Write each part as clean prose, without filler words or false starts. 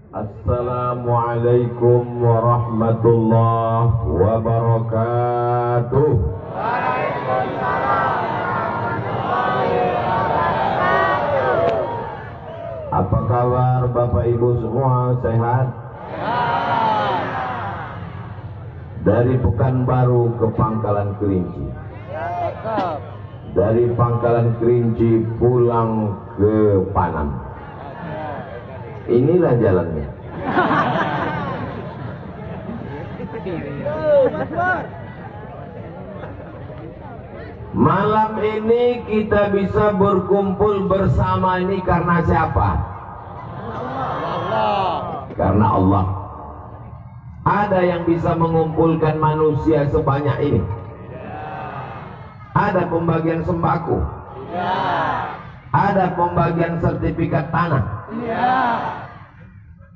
Assalamualaikum warahmatullahi wabarakatuh. Waalaikumsalam warahmatullahi wabarakatuh. Apa kabar Bapak Ibu semua, sehat? Sehat. Dari Pekanbaru ke Pangkalan Kerinci, Cakep. dari Pangkalan Kerinci pulang ke Panam. Inilah jalannya. Malam ini kita bisa berkumpul bersama ini karena siapa? Allah. Karena Allah. Ada yang bisa mengumpulkan manusia sebanyak ini? Ada pembagian sembako? Ya. Ada pembagian sertifikat tanah? Ya.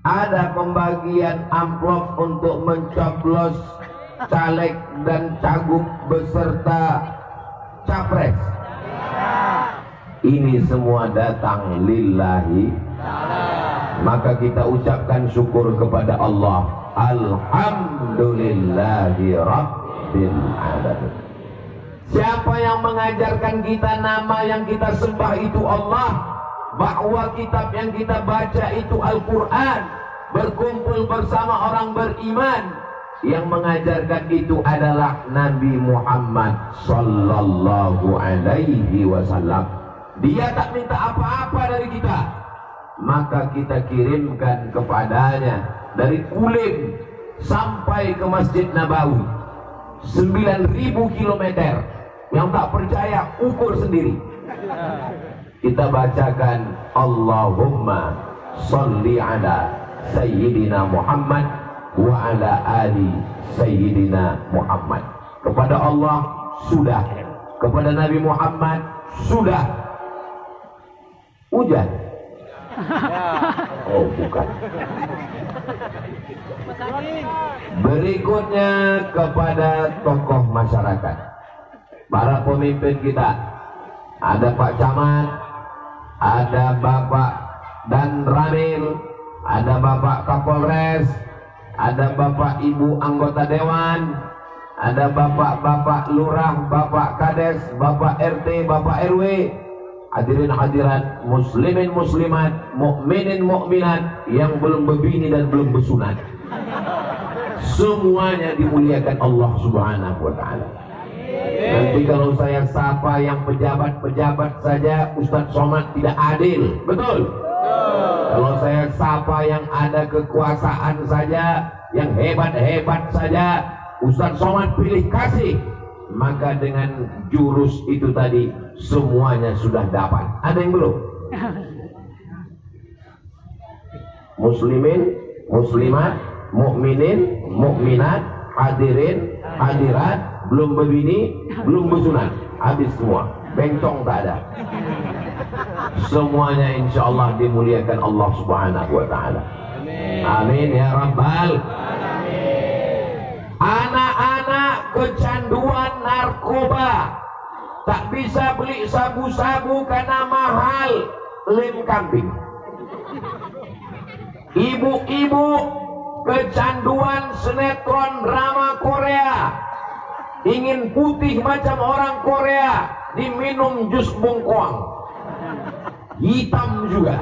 Ada pembagian amplop untuk mencoblos caleg dan cagup beserta capres. Ini semua datang lillahi. Maka kita ucapkan syukur kepada Allah. Alhamdulillahi Rabbil Alamin. Siapa yang mengajarkan kita nama yang kita sembah itu Allah, bahwa kitab yang kita baca itu Al-Quran, berkumpul bersama orang beriman, yang mengajarkan itu adalah Nabi Muhammad sallallahu alaihi wasallam. Dia tak minta apa-apa dari kita, maka kita kirimkan kepadanya dari Kulim sampai ke Masjid Nabawi 9.000 kilometer. Yang tak percaya ukur sendiri. Kita bacakan Allahumma salli ala Sayyidina Muhammad wa ala ali Sayyidina Muhammad. Kepada Allah sudah, kepada Nabi Muhammad sudah. Hujan? Oh bukan. Berikutnya kepada tokoh masyarakat, para pemimpin kita. Ada Pak Camat, ada Bapak Dan Ramil, ada Bapak Kapolres, ada Bapak Ibu anggota Dewan, ada Bapak-Bapak Lurah, Bapak Kades, Bapak RT, Bapak RW, hadirin hadirat, muslimin muslimat, mukminin mukminat yang belum berbini dan belum bersunat. Semuanya dimuliakan Allah Subhanahu wa taala. Nanti kalau saya sapa yang pejabat-pejabat saja, Ustadz Somad tidak adil, betul? Kalau saya sapa yang ada kekuasaan saja, yang hebat-hebat saja, Ustadz Somad pilih kasih. Maka dengan jurus itu tadi semuanya sudah dapat. Ada yang belum? Muslimin, muslimat, mukminin, mukminat, hadirin, hadirat, belum berbini, belum bersunat, habis semua, bencong tak ada. Semuanya insya Allah dimuliakan Allah Subhanahu wa taala. Amin ya rabbal alamin. Anak-anak kecanduan narkoba, tak bisa beli sabu-sabu karena mahal, lem kambing. Ibu-ibu kecanduan sinetron drama Korea, ingin putih macam orang Korea, diminum jus bongkoang, hitam juga.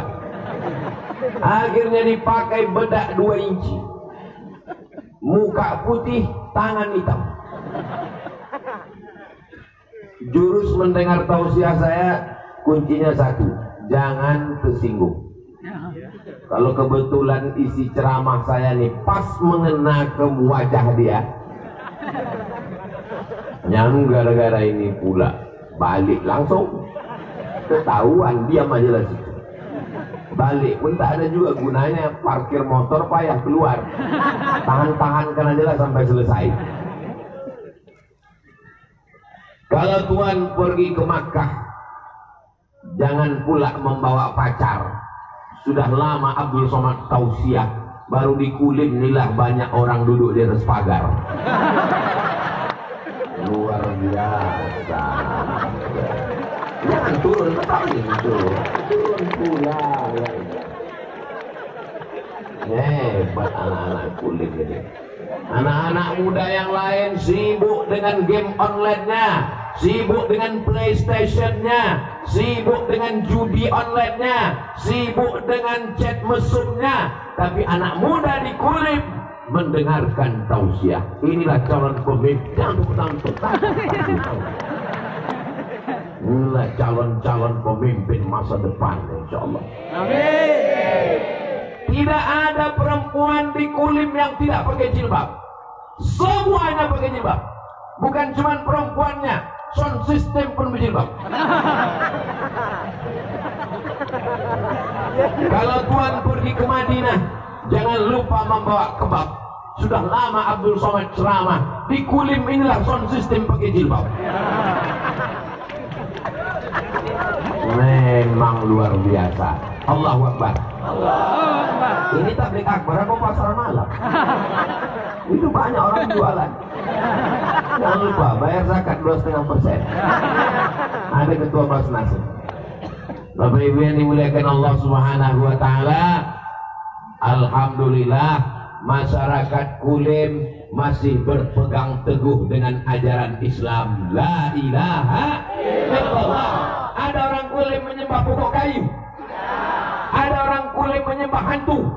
Akhirnya dipakai bedak 2 inci, muka putih, tangan hitam. Jurus mendengar tausiah saya, kuncinya satu, jangan tersinggung. Kalau kebetulan isi ceramah saya nih pas mengena ke wajah dia, yang gara-gara ini pula balik langsung ketahuan, diam aja lah situ. Balik pun tak ada juga gunanya, parkir motor payah keluar, tahan-tahankan aja lah sampai selesai. Kalau Tuhan pergi ke Makkah, jangan pula membawa pacar. Sudah lama Abdul Somad tausiah, baru di Kulim inilah banyak orang duduk di atas pagar. Luar biasa. Jangan turun ke itu. Turun pula. Hebat anak-anak kulit ini. Anak-anak muda yang lain sibuk dengan game online-nya, sibuk dengan PlayStation-nya, sibuk dengan judi online-nya, sibuk dengan chat mesumnya. Tapi anak muda di Kulim mendengarkan tausiah. Inilah calon pemimpin. Inilah calon-calon pemimpin masa depan, insyaallah. Amin. Tidak ada perempuan di Kulim yang tidak pakai jilbab. Semuanya pakai jilbab. Bukan cuma perempuannya, sound system pun berjilbab. Kalau tuan pergi ke Madinah, jangan lupa membawa kebab. Sudah lama Abdul Somad ceramah, di Kulim inilah sound system pakai jilbab. Memang luar biasa. Allahu Akbar. Ini tablik akbar apa pasar malam? Itu banyak orang jualan. Jangan lupa bayar zakat 2,5%. Ada ketua Basnas. Bapak Ibu yang dimuliakan Allah Subhanahu wa taala, alhamdulillah masyarakat Kulim masih berpegang teguh dengan ajaran Islam. La ilaha illallah. Ada orang Kulim menyembah pokok kayu. Ada orang Kulim menyembah hantu.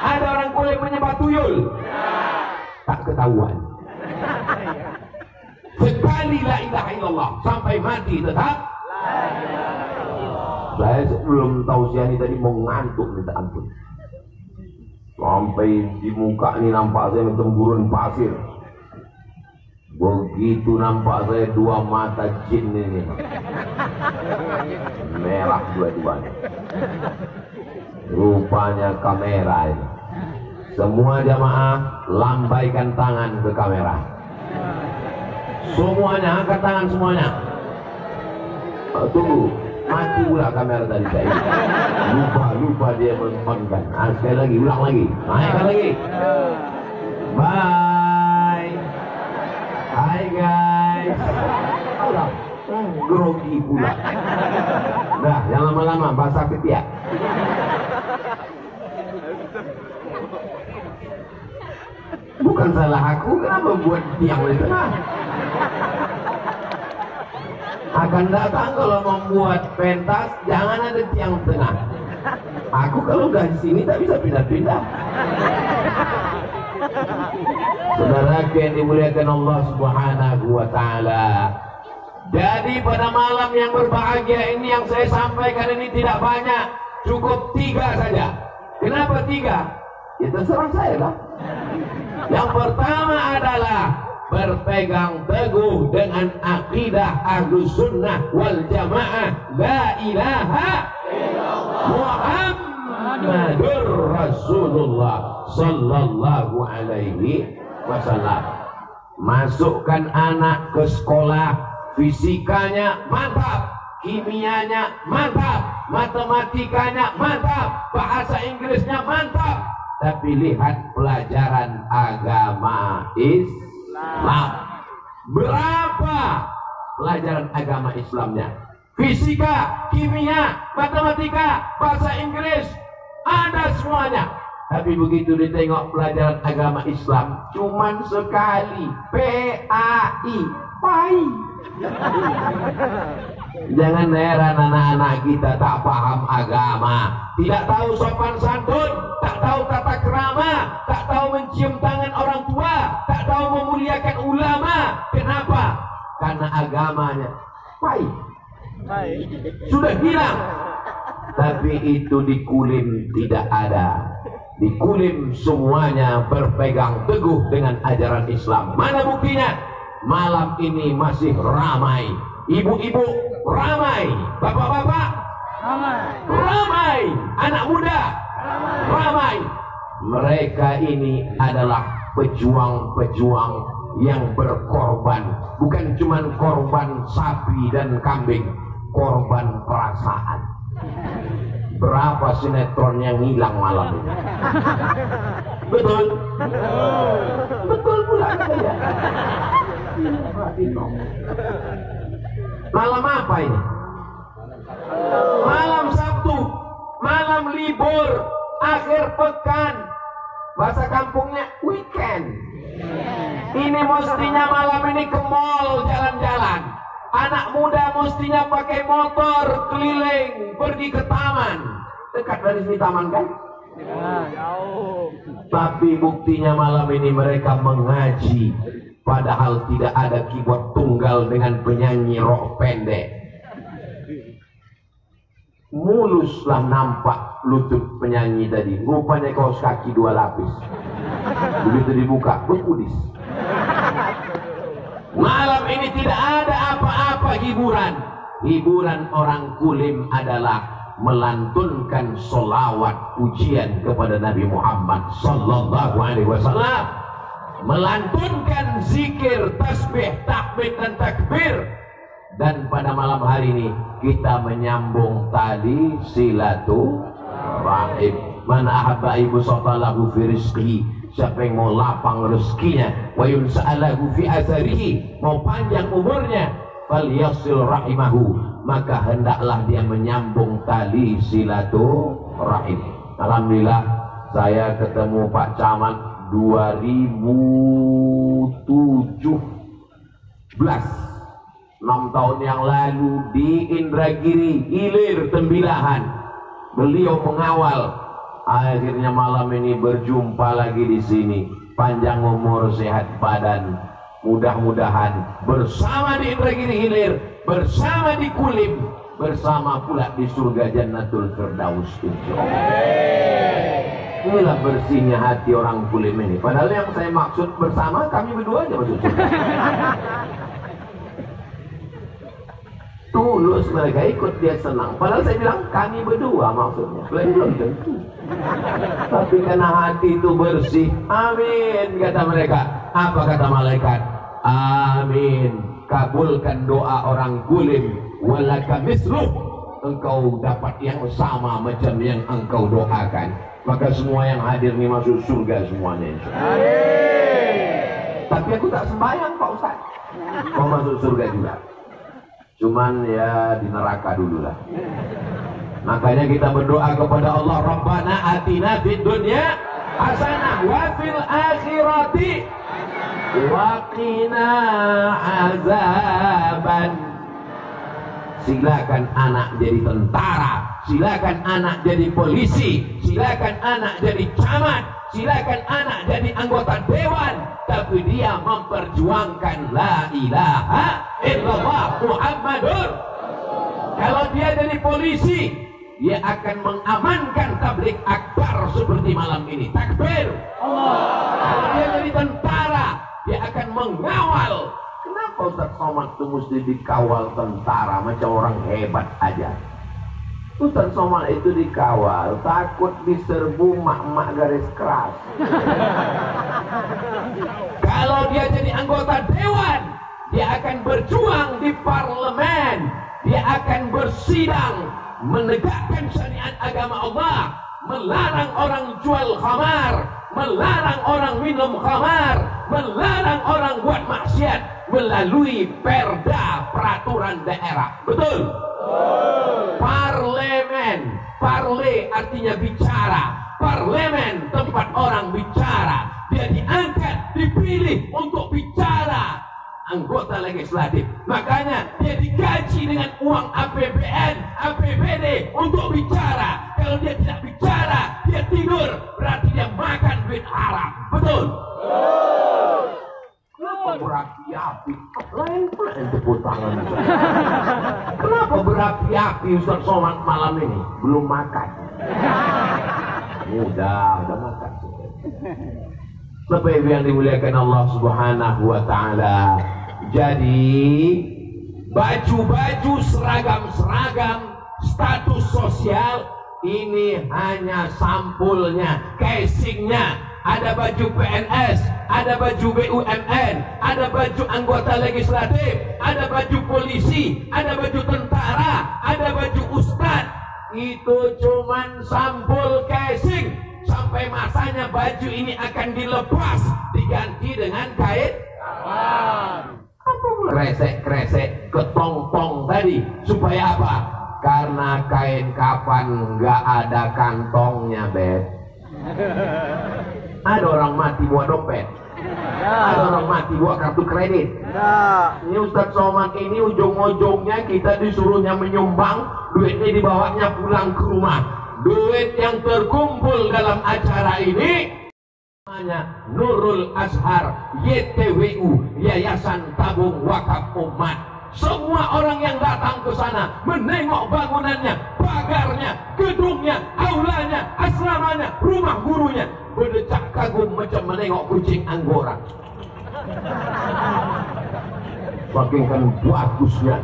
Ada orang Kulim menyembah tuyul. Tak ketahuan. Sekali la ilaha illallah sampai mati tetap. Saya sebelum tausiah ini tadi mau ngantuk minta ampun. Sampai di muka ini nampak saya macam gurun pasir. Begitu nampak saya dua mata jin ini merah dua-duanya. Rupanya kamera ini. Semua jamaah lambaikan tangan ke kamera. Semuanya angkat tangan semuanya. Tunggu, mati pula kamera tadi saya. Lupa dia menonton. Sekali lagi, ulang lagi, naikkan lagi. Bye. Hai guys. Grogi pula. Dah, jangan lama-lama basah ketiak. Bukan salah aku, kenapa buat tiang di tengah? Akan datang kalau membuat pentas, jangan ada tiang tengah. Aku kalau udah di sini tak bisa pindah-pindah. Saudara yang dimuliakan Allah Subhanahu wa taala. Jadi pada malam yang berbahagia ini yang saya sampaikan ini tidak banyak, cukup 3 saja. Kenapa 3? Ya terserah saya lah. Yang pertama adalah berpegang teguh dengan akidah Ahlus Sunnah wal Jamaah, la ilaha illallah Muhammadur Rasulullah sallallahu alaihi wasallam. Masukkan anak ke sekolah, fisikanya mantap, kimianya mantap, matematikanya mantap, bahasa Inggrisnya mantap, tapi lihat pelajaran agama Islam. Berapa pelajaran agama Islamnya? Fisika, kimia, matematika, bahasa Inggris, ada semuanya. Tapi begitu ditengok pelajaran agama Islam, cuman sekali, PAI, PAI. Jangan heran anak-anak kita tak paham agama, tidak tahu sopan santun, tak tahu tata krama, tak tahu mencium tangan orang tua, tak tahu memuliakan ulama. Kenapa? Karena agamanya baik, sudah hilang. Tapi itu di Kulim tidak ada. Di Kulim semuanya berpegang teguh dengan ajaran Islam. Mana buktinya? Malam ini masih ramai. Ibu-ibu ramai, bapak-bapak ramai, anak muda ramai. Mereka ini adalah pejuang-pejuang yang berkorban, bukan cuma korban sapi dan kambing, korban perasaan. Berapa sinetron yang hilang malam ini? Betul? Betul pula ya. Malam apa ini? Malam Sabtu, malam libur. akhir pekan, bahasa kampungnya weekend. Ini mestinya malam ini ke mall jalan-jalan. Anak muda mestinya pakai motor keliling, pergi ke taman. Dekat dari sini taman kan? Jauh. Tapi buktinya malam ini mereka mengaji, padahal tidak ada keyboard tunggal dengan penyanyi rock pendek. Muluslah nampak lutut penyanyi tadi, rupanya kaos kaki 2 lapis. Begitu dibuka, berkudis. Malam ini tidak ada apa-apa hiburan. Hiburan orang Kulim adalah melantunkan solawat pujian kepada Nabi Muhammad sallallahu alaihi wasallam, melantunkan zikir, tasbih, tahmid dan takbir. Dan pada malam hari ini kita menyambung tali silaturahim. Man ahabba ibu sotalahu fi rizqihi, siapa yang mau lapang rezekinya, wa yunsa'alahu fi atharihi, mau panjang umurnya, falyasil rahimahu, maka hendaklah dia menyambung tali silaturahim. Alhamdulillah saya ketemu Pak Camat 2017, 6 tahun yang lalu di Indragiri, Hilir, Tembilahan. Beliau mengawal. Akhirnya malam ini berjumpa lagi di sini. Panjang umur, sehat badan. Mudah-mudahan bersama di Indragiri Hilir, bersama di Kulim, bersama pula di surga Jannatul Firdaus. Inilah bersihnya hati orang Kulim ini. Padahal yang saya maksud bersama kami berdua aja masuk surga. Tulus mereka ikut, dia senang. Padahal saya bilang kami berdua maksudnya. Belum tentu. Tapi karena hati itu bersih, amin kata mereka. Apa kata malaikat? Amin. Kabulkan doa orang Kulim. Walaka misluh. Engkau dapat yang sama macam yang engkau doakan. Maka semua yang hadir ini masuk surga semuanya. Amin. Tapi aku tak sembahyang Pak Ustaz. Mau masuk surga juga. Cuman ya di neraka dulu lah. Makanya kita berdoa kepada Allah, Rabbana atina fid dunya hasanah wa fil akhirati wa qina azaban. Silakan anak jadi tentara, silakan anak jadi polisi, silakan anak jadi camat, silakan anak jadi anggota dewan, tapi dia memperjuangkan la ilaha illallah Muhammadur. Kalau dia jadi polisi, dia akan mengamankan tabligh akbar seperti malam ini, takbir. Kalau dia jadi tentara, dia akan mengawal. Kenapa Ustaz Somad itu mesti dikawal tentara macam orang hebat aja? Ustaz Somad itu dikawal takut diserbu mak-mak garis keras. Kalau dia jadi anggota dewan, dia akan berjuang di parlemen, dia akan bersidang menegakkan syariat agama Allah, melarang orang jual khamar, melarang orang minum khamar, melarang orang buat maksiat melalui perda peraturan daerah. Betul? Parlemen, parle artinya bicara, parlemen tempat orang bicara, dia diangkat, dipilih untuk bicara, anggota legislatif. Makanya dia digaji dengan uang APBN, APBD untuk bicara. Kalau dia tidak bicara, dia tidur, berarti dia makan duit haram. Betul? Kenapa berapi-api? Lain tepuk tangan. Kenapa berapi-api Ustaz Somad malam ini? Belum makan. Udah makan. Bapak Ibu yang dimuliakan Allah Subhanahu wa taala. Jadi baju-baju seragam-seragam status sosial ini hanya sampulnya, casingnya. Ada baju PNS, ada baju BUMN, ada baju anggota legislatif, ada baju polisi, ada baju tentara, ada baju ustadz. Itu cuman sampul casing. Sampai masanya baju ini akan dilepas, diganti dengan kain kresek-kresek ketong-tong tadi. Supaya apa? Karena kain kapan nggak ada kantongnya, Beb. Ada orang mati bawa dompet, ada orang mati bawa kartu kredit. Ini Ustadz Somad ini ujung-ujungnya kita disuruhnya menyumbang, duitnya dibawanya pulang ke rumah. Duit yang terkumpul dalam acara ini namanya Nurul Azhar YTWU, Yayasan Tabung Wakaf Umat. Semua orang yang datang ke sana menengok bangunannya, pagarnya, gedungnya, aulanya, asramanya, rumah gurunya, berdecak kagum macam menengok kucing Anggora. Saking kan bagusnya,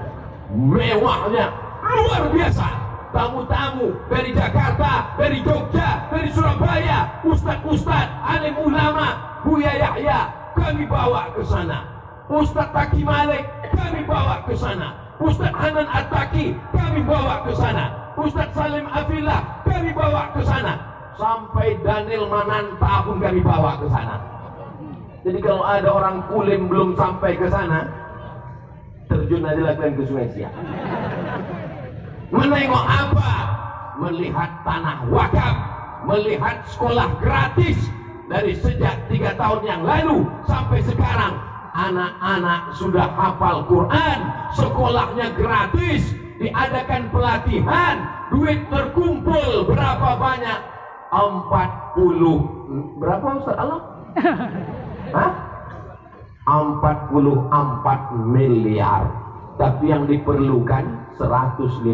mewahnya, luar biasa. Tamu-tamu dari Jakarta, dari Jogja, dari Surabaya, ustadz-ustadz, alim ulama, Buya Yahya, kami bawa ke sana. Ustadz Taki Malik kami bawa ke sana. Ustadz Hanan At-Taki kami bawa ke sana. Ustadz Salim Afillah kami bawa ke sana. Sampai Daniel Mananta pun kami bawa ke sana. Jadi kalau ada orang Kulim belum sampai ke sana, terjun aja lagi ke Sungai Siak. Menengok apa? Melihat tanah wakaf, melihat sekolah gratis dari sejak 3 tahun yang lalu sampai sekarang. Anak-anak sudah hafal Quran, sekolahnya gratis, diadakan pelatihan, duit terkumpul berapa banyak? 40 berapa Ustaz Allah? Hah? 44 miliar. Tapi yang diperlukan 150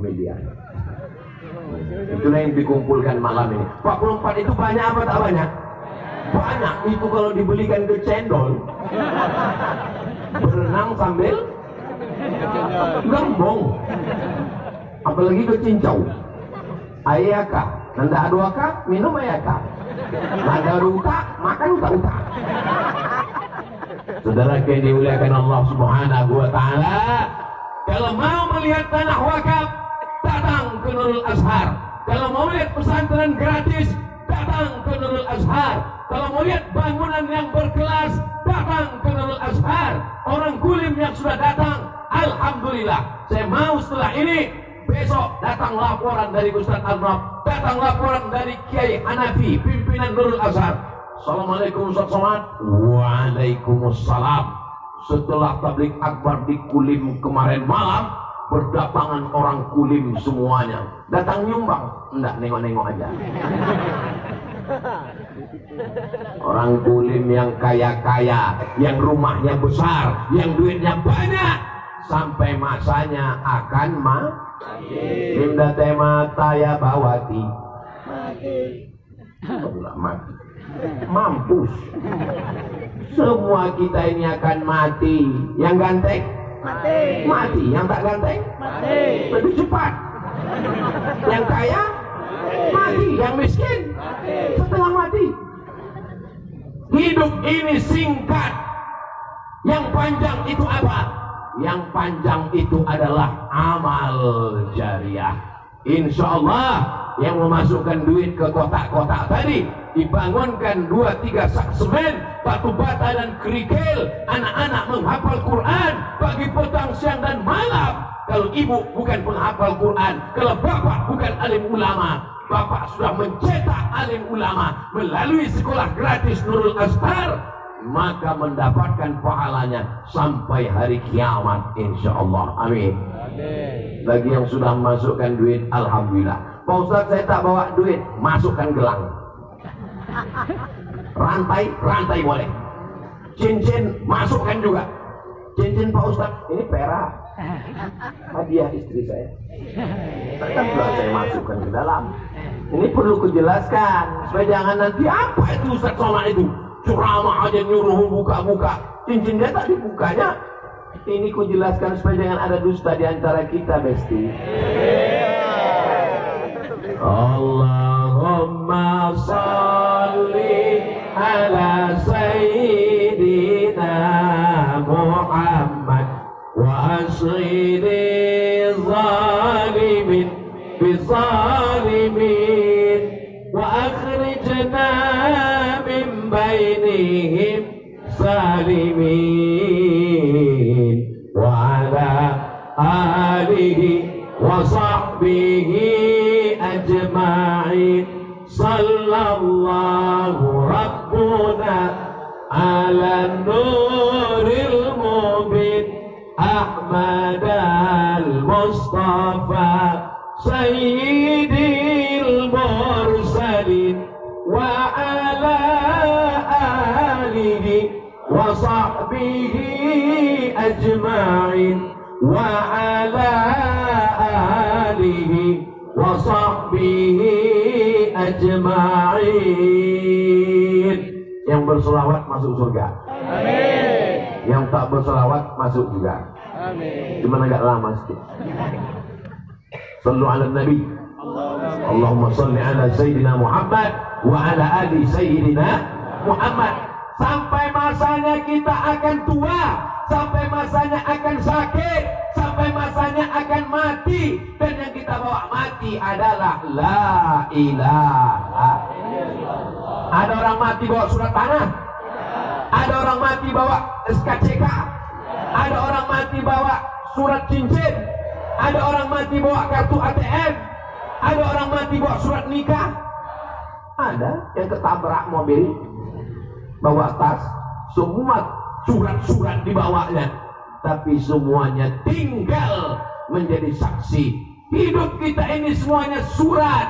miliar. Itulah yang dikumpulkan malam ini. 44 itu banyak apa tak banyak? Banyak. Itu kalau dibelikan ke cendol, berenang sambil gembong, apalagi ke cincau. Ayaka nanda aduaka minum ayaka, nanda aduka makan uta. Saudara yang dimuliakan Allah Subhanahu wa taala, kalau mau melihat tanah wakaf, datang ke Nurul Azhar. Kalau mau lihat pesantren gratis, datang ke Nurul Azhar. Kalau mau lihat bangunan yang berkelas, datang ke Nurul Azhar. Orang Kulim yang sudah datang, alhamdulillah. Saya mau setelah ini, besok datang laporan dari Ustaz Arnab, datang laporan dari Kiai Hanafi, pimpinan Nurul Azhar. Assalamualaikum Ustaz Somad. Waalaikumsalam. Setelah tabligh akbar di Kulim kemarin malam, berdatangan orang Kulim semuanya. Datang nyumbang, enggak nengok-nengok aja. Orang Kulim yang kaya-kaya, yang rumahnya besar, yang duitnya banyak, sampai masanya akan mati. Indah tema taya bawati mati. Mampus. Semua kita ini akan mati. Yang ganteng mati, yang tak ganteng mati. Lebih cepat. Yang kaya mati, yang miskin setengah mati. Hidup ini singkat. Yang panjang itu apa? Yang panjang itu adalah amal jariah. Insya Allah yang memasukkan duit ke kotak-kotak tadi, dibangunkan 2-3 sak semen, batu bata dan kerikil, anak-anak menghafal Quran pagi, petang, siang dan malam. Kalau ibu bukan penghafal Quran, kalau bapak bukan alim ulama, bapak sudah mencetak alim ulama melalui sekolah gratis Nurul Azhar, maka mendapatkan pahalanya sampai hari kiamat insyaallah. Amin. Bagi yang sudah masukkan duit, alhamdulillah. Pak Ustaz, saya tak bawa duit, masukkan gelang. Rantai boleh. Cincin masukkan juga. Cincin Pak Ustaz, ini perak, hadiah istri saya. Tetap juga saya masukkan ke dalam. Ini perlu kujelaskan supaya jangan nanti apa itu Ustaz Somad itu ceramah aja nyuruh buka-buka, cincin dia tak dibukanya. Ini kujelaskan supaya jangan ada dusta di antara kita, Besti. Allahumma salli ala sayyidina Muhammad wa asghiri zalimin bizalimin wa akhrijna min bainihim salimin wa ala alihi wa وصحبه أجمعين صلى الله ربنا على النور المبين أحمد المصطفى سيد المرسلين وعلى آله وصحبه أجمعين وعلى آله وصحبه أجمعين. Yang berselawat masuk surga. Amin. Yang tak berselawat masuk juga. Amin. Cuma agak lama sedikit. Sallu ala Nabi. Allahumma salli ala Sayyidina Muhammad wa ala ali Sayyidina Muhammad. Sampai masanya kita akan tua, sampai masanya akan sakit, sampai masanya akan mati, dan yang kita bawa mati adalah la ilaha illallah. Ada orang mati bawa surat tanah, ada orang mati bawa SKCK, ada orang mati bawa surat cincin, ada orang mati bawa kartu ATM, ada orang mati bawa surat nikah, ada yang ketabrak mobil bawa tas, semua surat-surat dibawanya, tapi semuanya tinggal menjadi saksi. Hidup kita ini semuanya surat.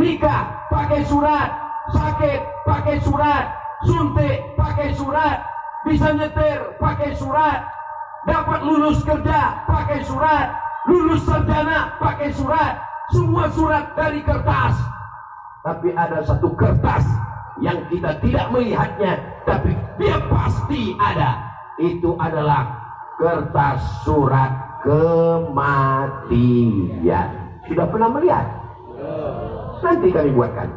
Nikah pakai surat, sakit pakai surat, suntik pakai surat, bisa nyetir pakai surat, dapat lulus kerja pakai surat, lulus sarjana pakai surat, semua surat dari kertas. Tapi ada satu kertas yang kita tidak melihatnya, tapi dia pasti ada. Itu adalah kertas surat kematian. Sudah pernah melihat? Nanti kami buatkan.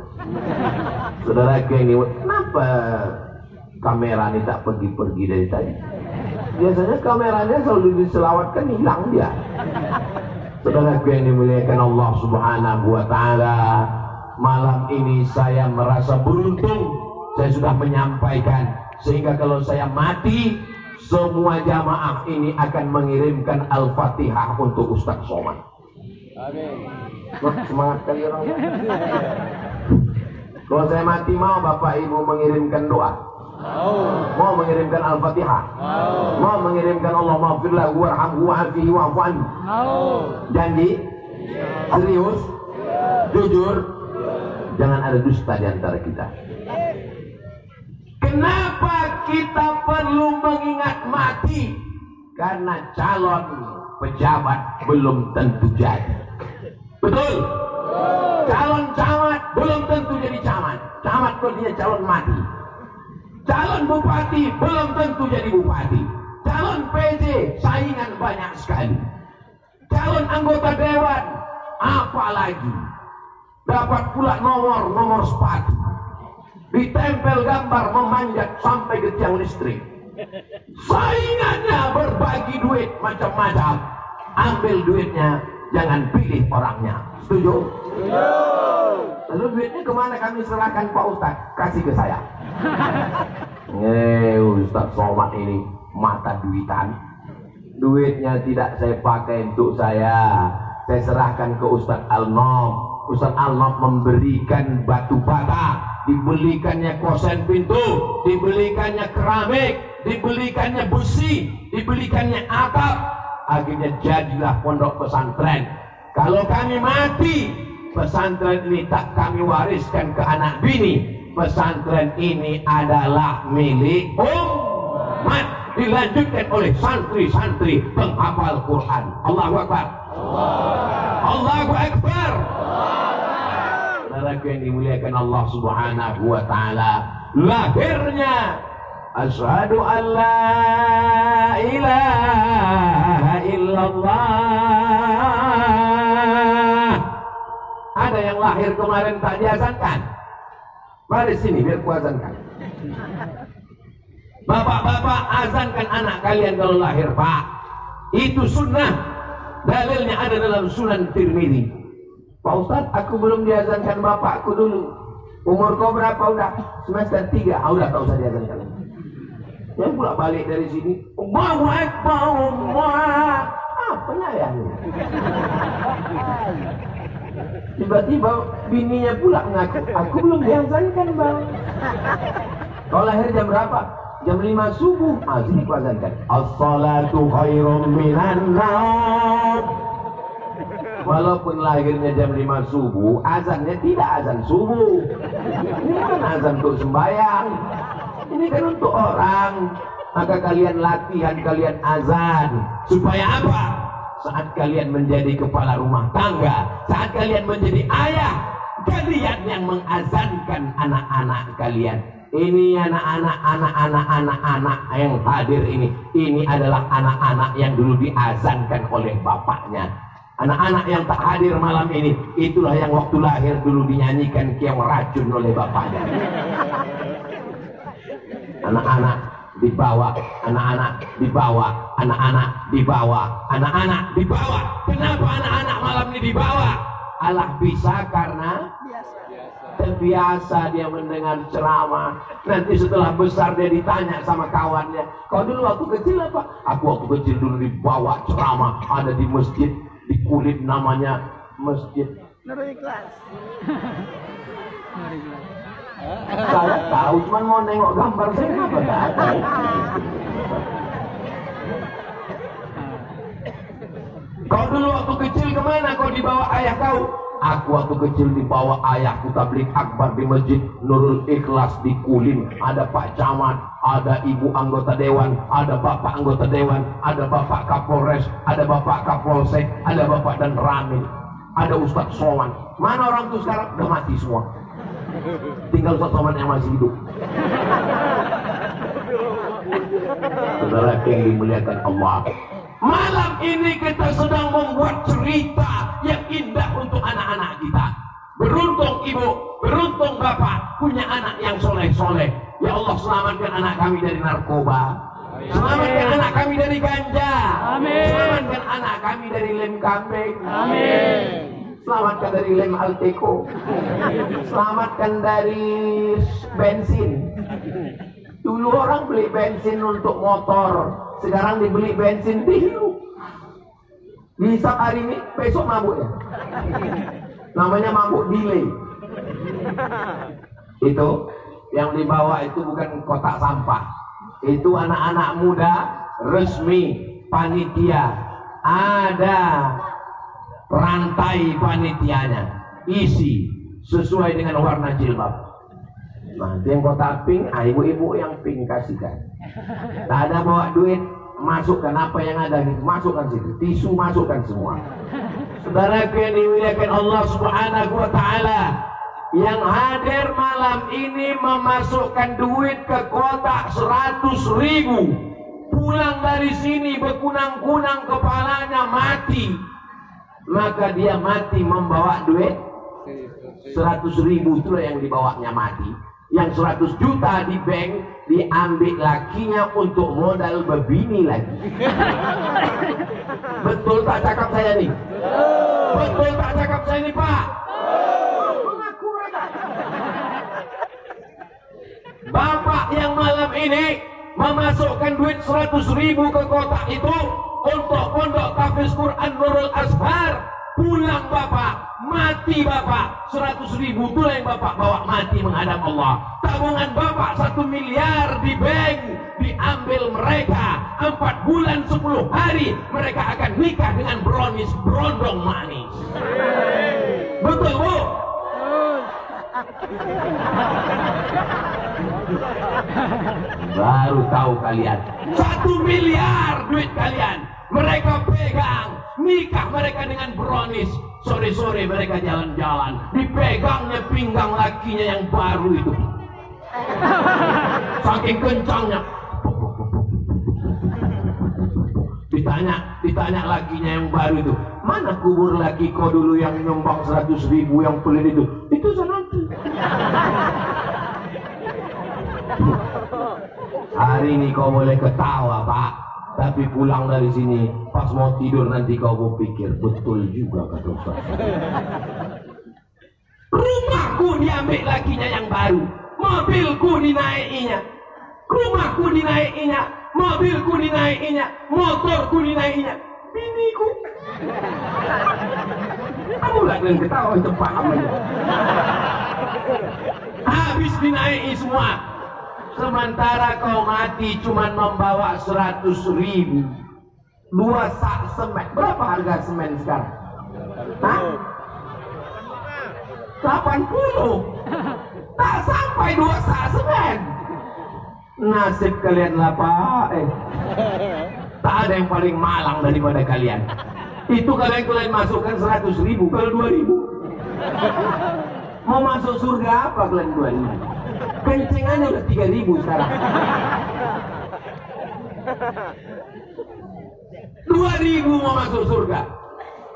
Saudara ini, kenapa kamera ini tak pergi-pergi dari tadi? Biasanya kameranya selalu diselawatkan, hilang dia. Saudara yang dimuliakan Allah Subhanahu wa Ta'ala, malam ini saya merasa beruntung. Saya sudah menyampaikan, sehingga kalau saya mati, semua jamaah ini akan mengirimkan Al-Fatihah untuk Ustaz Somad. Amin. Semangat kali orang. Kalau saya mati, mau Bapak Ibu mengirimkan doa? Mau mengirimkan Al-Fatihah? Mau mengirimkan Allahumma firlahu warhamhu wa'afihi wa'fu anhu? Janji? Serius? Jujur? Jangan ada dusta di antara kita. Kenapa kita perlu mengingat mati? Karena calon pejabat belum tentu jadi. Betul? Calon camat belum tentu jadi camat. Camat berarti calon mati. Calon bupati belum tentu jadi bupati. Calon PJ saingan banyak sekali. Calon anggota dewan apalagi. Dapat pula nomor sepatu, ditempel gambar memanjat sampai ke tiang listrik. Saingannya berbagi duit macam-macam. Ambil duitnya, jangan pilih orangnya. Setuju? Lalu duitnya kemana kami serahkan Pak Ustaz? Kasih ke saya. Ustaz Somad ini mata duitan. Duitnya tidak saya pakai untuk saya serahkan ke Ustaz Al-Nom. Ustaz Al-Nom memberikan batu bata, dibelikannya kosen pintu, dibelikannya keramik, dibelikannya besi, dibelikannya atap. Akhirnya jadilah pondok pesantren. Kalau kami mati, pesantren ini tak kami wariskan ke anak bini. Pesantren ini adalah milik umat, dilanjutkan oleh santri-santri penghafal Quran. Allahu Akbar. Allahu Akbar. Saudara yang dimuliakan Allah Subhanahu wa Ta'ala, lahirnya asyhadu an la ilaha illallah. Ada yang lahir kemarin tak diazankan? Mari sini biar kuazankan. Bapak-bapak, azankan anak kalian kalau lahir, Pak. Itu sunnah. Dalilnya ada dalam Sunan Tirmidzi. Pak Ustaz, aku belum diazankan bapakku dulu. Umur kau berapa? Udah semester 3. Udah tak usah diazankan. Saya pula balik dari sini. Allahu Akbar, Allah. Apa penyayang. Tiba-tiba bininya pula ngaku, aku belum diazankan bang. Kau lahir jam berapa? Jam 5 subuh. Sini ku azankan. As-salatu khairum minan naum. Walaupun lahirnya jam 5 subuh, azannya tidak azan subuh. Ini kan azan untuk sembahyang. Ini kan untuk orang. Maka kalian latihan, kalian azan. Supaya apa? Saat kalian menjadi kepala rumah tangga, saat kalian menjadi ayah, kalian yang mengazankan anak-anak kalian. Ini anak-anak yang hadir ini adalah anak-anak yang dulu diazankan oleh bapaknya. Anak-anak yang tak hadir malam ini, itulah yang waktu lahir dulu dinyanyikan kiam racun oleh bapaknya. Anak-anak dibawa, anak-anak dibawa, anak-anak dibawa, anak-anak dibawa. Kenapa anak-anak malam ini dibawa? Alah bisa karena terbiasa dia mendengar ceramah. Nanti setelah besar dia ditanya sama kawannya, kau dulu waktu kecil apa? Aku waktu kecil dulu dibawa ceramah, ada di masjid di Kulit, namanya Masjid Nurul Ikhlas. Saya tahu, cuma mau nengok gambar saya kenapa tak ada. Kau dulu waktu kecil kemana kau dibawa ayah kau? Aku waktu kecil dibawa ayahku tabligh akbar di Masjid Nurul Ikhlas di Kulim. Ada Pak Camat, ada Ibu anggota dewan, ada Bapak anggota dewan, ada Bapak Kapolres, ada Bapak Kapolsek, ada Bapak dan Ramil, ada Ustadz Soman. Mana orang itu sekarang? Udah mati semua. Tinggal Ustadz Soman yang masih hidup. Saudara yang dimuliakan Allah, malam ini kita sedang membuat cerita yang indah untuk anak-anak kita. Beruntung ibu, beruntung bapak punya anak yang soleh-soleh. Ya Allah, selamatkan anak kami dari narkoba. Selamatkan anak kami dari ganja. Amin. Selamatkan anak kami dari lem kambing. Amin. Selamatkan dari lem Alteco. Selamatkan dari bensin. Dulu orang beli bensin untuk motor, sekarang dibeli bensin dihirup. Dihisap hari ini, besok mabuk ya. Namanya mabuk delay. Itu yang dibawa itu bukan kotak sampah. Itu anak-anak muda resmi panitia. Ada rantai panitianya, isi sesuai dengan warna jilbab. Nanti yang kotak pink, ibu-ibu yang pink kasihkan. Tak ada bawa duit, masukkan apa yang ada, masukkan situ. Tisu masukkan semua. Saudara yang dimuliakan Allah Subhanahu wa Ta'ala, yang hadir malam ini memasukkan duit ke kotak 100.000. Pulang dari sini berkunang-kunang kepalanya mati. Maka dia mati membawa duit 100.000, itulah yang dibawanya mati. Yang 100 juta di bank diambil lakinya untuk modal berbini lagi. Betul tak cakap saya nih? Betul tak cakap saya nih Pak? Mengaku ada. Bapak yang malam ini memasukkan duit 100.000 ke kotak itu untuk pondok tahfiz Quran Nurul Azhar. Pulang bapak, mati bapak, 100.000 itulah yang bapak bawa mati menghadap Allah. Tabungan bapak 1 miliar di bank diambil mereka. 4 bulan 10 hari mereka akan nikah dengan brownies berondong manis. Betul bu? Baru tahu kalian, 1 miliar duit kalian mereka pegang. Nikah mereka dengan brownies. Sore-sore mereka jalan-jalan, dipegangnya pinggang lakinya yang baru itu. Saking kencangnya. Ditanya lakinya yang baru itu, mana kubur laki kau dulu yang nyumbang 100.000 yang pelit itu? Itu sana. Hari ini kau boleh ketawa Pak, tapi pulang dari sini pas mau tidur nanti kau berpikir, betul juga kata Ustaz. Rumahku diambil lakinya yang baru, mobilku dinaikinya, rumahku dinaikinya, mobilku dinaikinya, motorku dinaikinya. biniku. Kamu gak kalian ketawa itu paham aja. Habis dinaiki semua. Sementara kau mati cuman membawa 100.000. 2 sak semen. Berapa harga semen sekarang? Hah? 80. Tak sampai 2 sak semen. Nasib kalian lah Pak. Tak ada yang paling malang daripada kalian. Itu kalian masukkan 100.000 kalau 2.000. Mau masuk surga apa kalian 2.000? Kencengannya udah 3.000 sekarang. 2.000 mau masuk surga.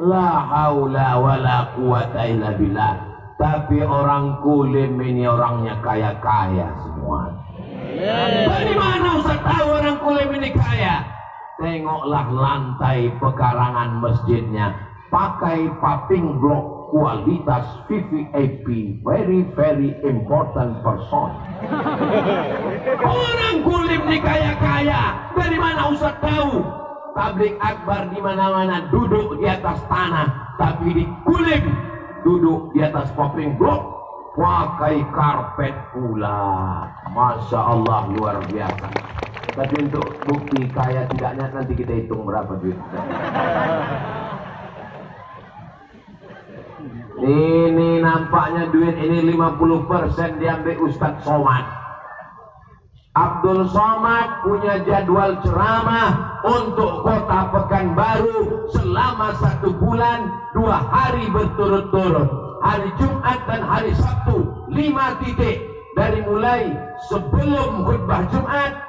La haula wala quwata illa billah. Tapi orang Kulim ini orangnya kaya-kaya semua. Dari mana Ustaz tahu orang Kulim ini kaya? Tengoklah lantai pekarangan masjidnya. Pakai paving block kualitas VVIP, very important person. Orang Kulim ini kaya-kaya. Dari mana Ustaz tahu? Tablik akbar di mana-mana duduk di atas tanah, tapi di Kulim duduk di atas paving block, pakai karpet pula. Masya Allah, luar biasa. Tapi untuk bukti kaya tidaknya nanti kita hitung berapa duit. Ini nampaknya duit ini 50% diambil Ustadz Somad. Abdul Somad punya jadwal ceramah untuk Kota Pekanbaru selama 1 bulan 2 hari berturut-turut. Hari Jumat dan hari Sabtu 5 titik. Dari mulai sebelum khutbah Jumat,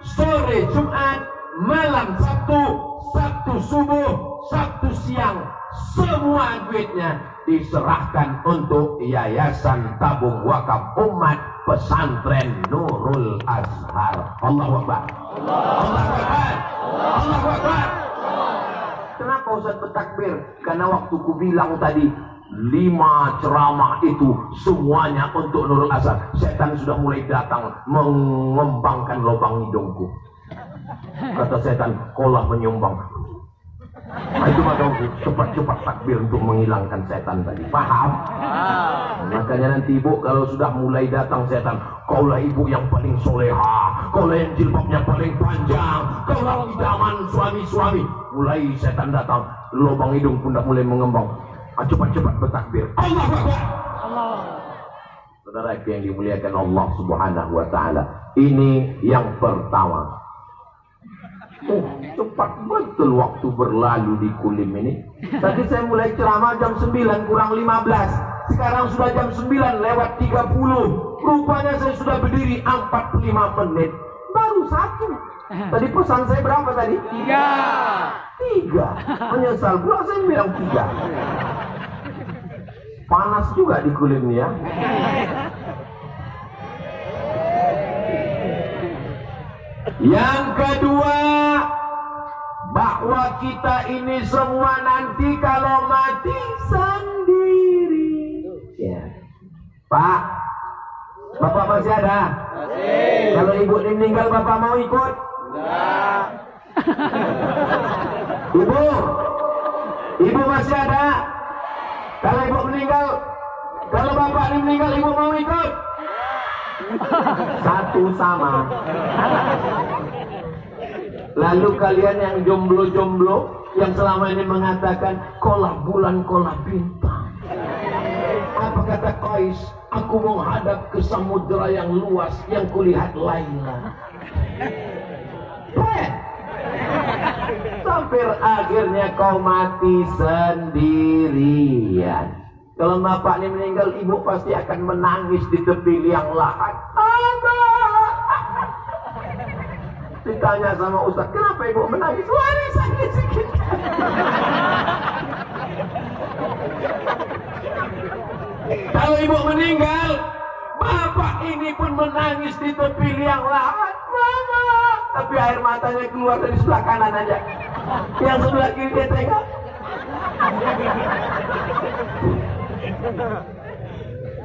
sore Jumat, malam Sabtu, Sabtu subuh, Sabtu siang. Semua duitnya diserahkan untuk Yayasan Tabung Wakaf Umat Pesantren Nurul Azhar. Allahu Akbar. Allahu Akbar. Allahu Akbar. Kenapa Ustaz bertakbir? Karena waktu ku bilang tadi 5 ceramah itu semuanya untuk Nurul Azhar. Setan sudah mulai datang mengembangkan lubang hidungku. Kata setan, kaulah menyumbang. Nah, itu maka cepat-cepat takbir untuk menghilangkan setan tadi. Paham? Makanya nanti ibu kalau sudah mulai datang setan, kaulah ibu yang paling soleha, kaulah yang jilbabnya paling panjang, kaulah idaman suami-suami. Mulai setan datang, lubang hidung pun dah mulai mengembang. Cepat-cepat bertakbir. Allah Akbar. Allah. Saudara yang dimuliakan Allah Subhanahu wa taala. Ini yang pertama. Cepat betul waktu berlalu di Kulim ini. Tadi saya mulai ceramah jam 9 kurang 15. Sekarang sudah jam 9 lewat 30. Rupanya saya sudah berdiri 45 menit. Baru 1. Tadi pesan saya berapa tadi? 3. Menyesal pula saya bilang 3. Panas juga di Kulim ya. Yang kedua, bahwa kita ini semua nanti kalau mati sendiri. Ya. Pak, Bapak masih ada? Masih. Kalau ibu meninggal, Bapak mau ikut? Enggak. Ibu masih ada? Kalau ibu meninggal, kalau Bapak meninggal, ibu mau ikut? Satu sama. Lalu kalian yang jomblo-jomblo yang selama ini mengatakan kolah bulan, kolah bintang. Apa kata Qais? Aku menghadap ke samudera yang luas yang kulihat Laila. Sampai akhirnya kau mati sendirian. Kalau bapak ini meninggal, ibu pasti akan menangis di tepi liang lahat. Ditanya sama Ustaz, kenapa ibu menangis? Warisan sedikit. Kalau ibu meninggal, bapak ini pun menangis di tepi liang lahat. Mama, tapi air matanya keluar dari sebelah kanan aja. Yang sebelah kiri dia tengok.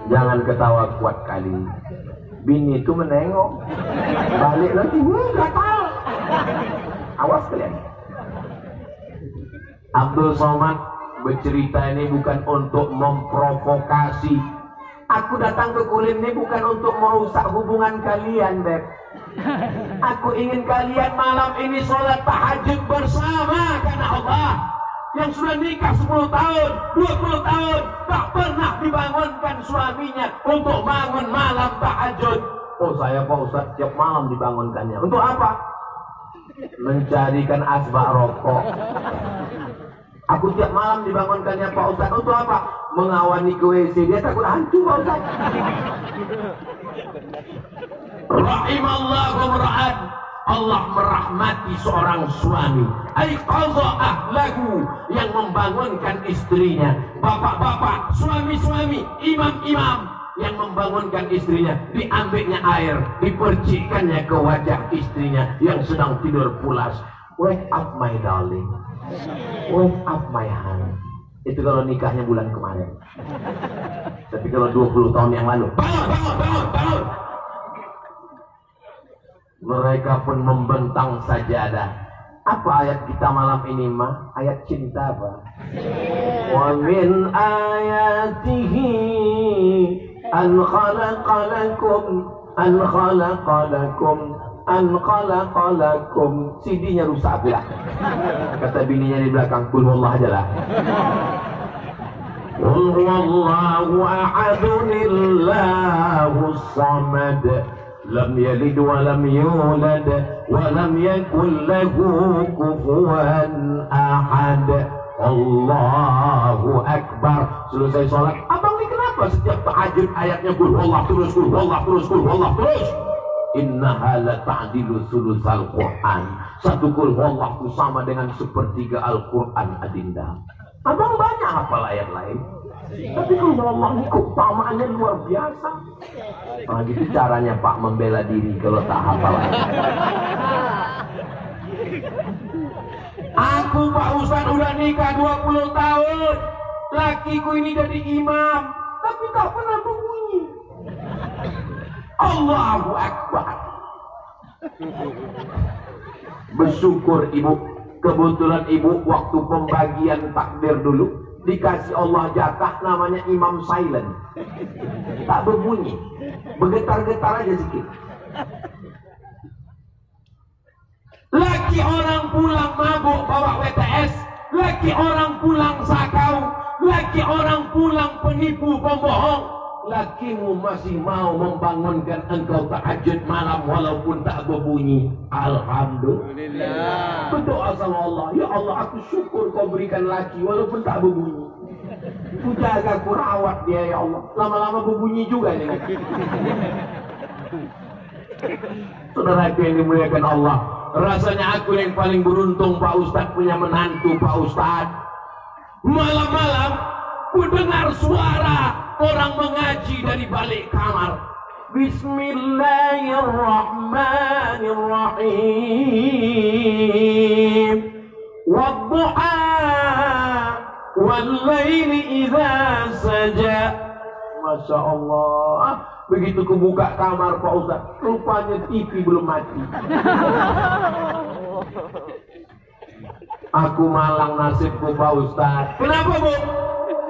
Jangan ketawa kuat kali. Bini itu menengok, balik lagi, gatal. Awas kalian. Abdul Somad bercerita ini bukan untuk memprovokasi. Aku datang ke Kulim ini bukan untuk merusak hubungan kalian, Beb. Aku ingin kalian malam ini sholat tahajud bersama karena Allah. Yang sudah nikah 10 tahun, 20 tahun, tak pernah dibangunkan suaminya untuk bangun malam tahajud. Oh, saya Pak Ustadz tiap malam dibangunkannya. Untuk apa? Mencarikan asbak rokok. Aku tiap malam dibangunkannya Pak Ustadz. Untuk apa? Mengawani ke WC. Dia takut hantu Pak Ustadz. Rahimallahu ra'ad. Allah merahmati seorang suami. Aiqaza ahlahu, yang membangunkan istrinya. Bapak-bapak, suami-suami, imam-imam yang membangunkan istrinya. Diambilnya air, dipercikkannya ke wajah istrinya yang sedang tidur pulas. Wake up my darling, wake up my honey. Itu kalau nikahnya bulan kemarin. Tapi kalau 20 tahun yang lalu, bangun, bangun, bangun, bangun. Mereka pun membentang sajadah. Apa ayat kita malam ini mah? Ayat cinta apa? Wa min ayatihi an khalaqalakum. CD-nya rusak pula. Kata bininya di belakang, qul huwallahu aja lah. Qul huwallahu ahadunillahus samad. Lam yalid wa lam yulad wa lam yakul lahu kufuwan ahad. Allahu Akbar. Selesai sholat, abang ini kenapa setiap tahajud ayatnya qul huwallah terus, qul huwallah terus, qul huwallah terus? Innaha la ta'dilu sulusal Quran. Satu qul huwallah itu sama dengan sepertiga Al-Quran, adinda. Abang banyak hafal ayat lain, tapi qul huwallah ini keutamaannya luar biasa. Nah, gitu caranya Pak membela diri kalau tak hafal. Aku Pak Ustadz udah nikah 20 tahun. Lakiku ini jadi imam, tapi tak pernah berbunyi. Allahu Akbar. Bersyukur ibu. Kebetulan ibu waktu pembagian takbir dulu dikasih Allah jatah namanya imam silent. Tak berbunyi, bergetar-getar aja sedikit. Laki orang pulang mabuk bawa WTS, laki orang pulang sakau, laki orang pulang penipu pembohong. Lakimu masih mau membangunkan engkau tahajud malam walaupun tak berbunyi. Alhamdulillah. Berdoa sama Allah, ya Allah aku syukur kau berikan laki walaupun tak berbunyi. Ku jaga, ku rawat dia ya Allah. Lama-lama berbunyi juga nih. Saudaraku yang dimuliakan Allah, rasanya aku yang paling beruntung Pak Ustadz punya menantu Pak Ustadz. Malam-malam ku dengar suara orang mengaji dari balik kamar. Bismillahirrahmanirrahim. Wadduha wal-laili idza saja. Masya Allah. Begitu kebuka kamar Pak Ustaz, rupanya TV belum mati. Aku malang nasibku Pak Ustaz. Kenapa Bu?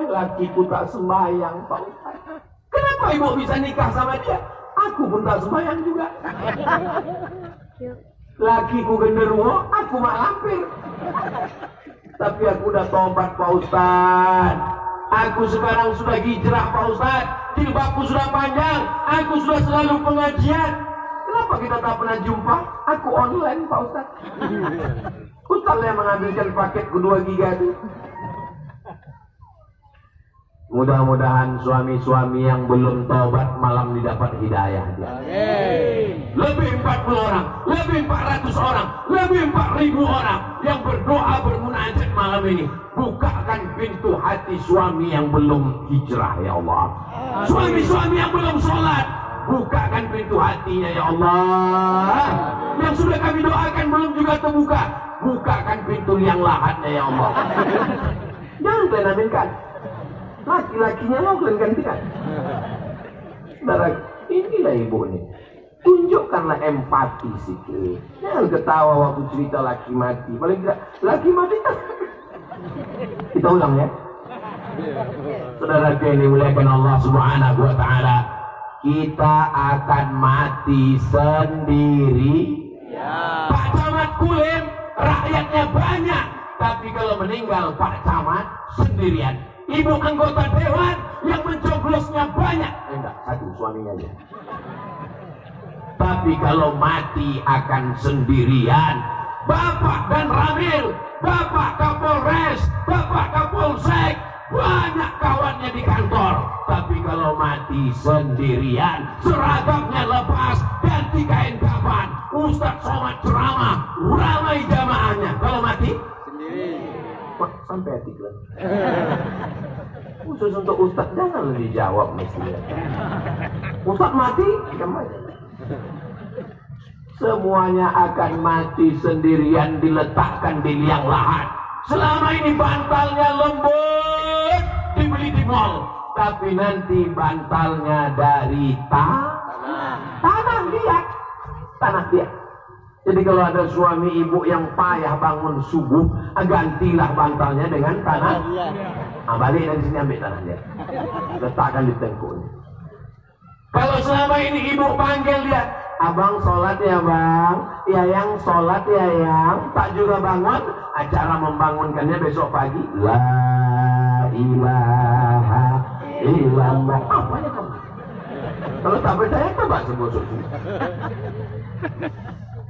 Lakiku tak sembahyang Pak Ustaz. Kenapa ibu bisa nikah sama dia? Aku pun tak sembahyang juga. Lakiku genderuwo, aku mak lampir. Tapi aku udah tobat Pak Ustaz. Aku sekarang sudah hijrah Pak Ustaz. Jilbabku sudah panjang. Aku sudah selalu pengajian. Kenapa kita tak pernah jumpa? Aku online Pak Ustaz. Ustaz yang mengambilkan paket kedua giga itu. Mudah-mudahan suami-suami yang belum taubat malam didapat hidayah. Amin. Lebih 40 orang, lebih 400 orang, lebih 4.000 orang yang berdoa bermunajat malam ini. Bukakan pintu hati suami yang belum hijrah ya Allah. Suami-suami yang belum sholat, bukakan pintu hatinya ya Allah. Yang sudah kami doakan belum juga terbuka, bukakan pintu yang lahatnya ya Allah. Jangan kalian aminkan. Laki-lakinya mau kalian gantikan. Saudara, inilah ibu ini. Tunjukkanlah empati sikit. Jangan ketawa waktu cerita laki mati. Paling tidak, laki mati kan Kita ulang ya. Saudara yang dimuliakan Allah Subhanahu wa taala, kita akan mati sendiri. Ya. Pak Camat Kulim rakyatnya banyak, tapi kalau meninggal Pak Camat sendirian. Ibu anggota dewan yang mencoblosnya banyak. Enggak, satu suaminya aja. Tapi kalau mati akan sendirian. Bapak dan Ramil, Bapak Kapolres, Bapak Kapolsek, banyak kawannya di kantor. Tapi kalau mati sendirian, seragamnya lepas, ganti kain kafan, Ustadz Somad ceramah, ramai jamaahnya. Kalau mati sendiri. Sampai hati kan. Khusus untuk Ustadz jangan dijawab mestinya. Ustadz mati, kemana? Semuanya akan mati sendirian, diletakkan di liang lahat. Selama ini bantalnya lembut, dibeli di mall, tapi nanti bantalnya dari tanah dia. Jadi kalau ada suami ibu yang payah bangun subuh, gantilah bantalnya dengan tanah. Balik dari sini ambil tanah dia, letakkan di tengkuknya. Kalau selama ini ibu panggil dia, abang sholat ya bang, ya yang sholat ya yang, tak juga bangun, acara membangunkannya besok pagi. La ilaha illallah. Apanya kamu? Kalau tak percaya coba sebut.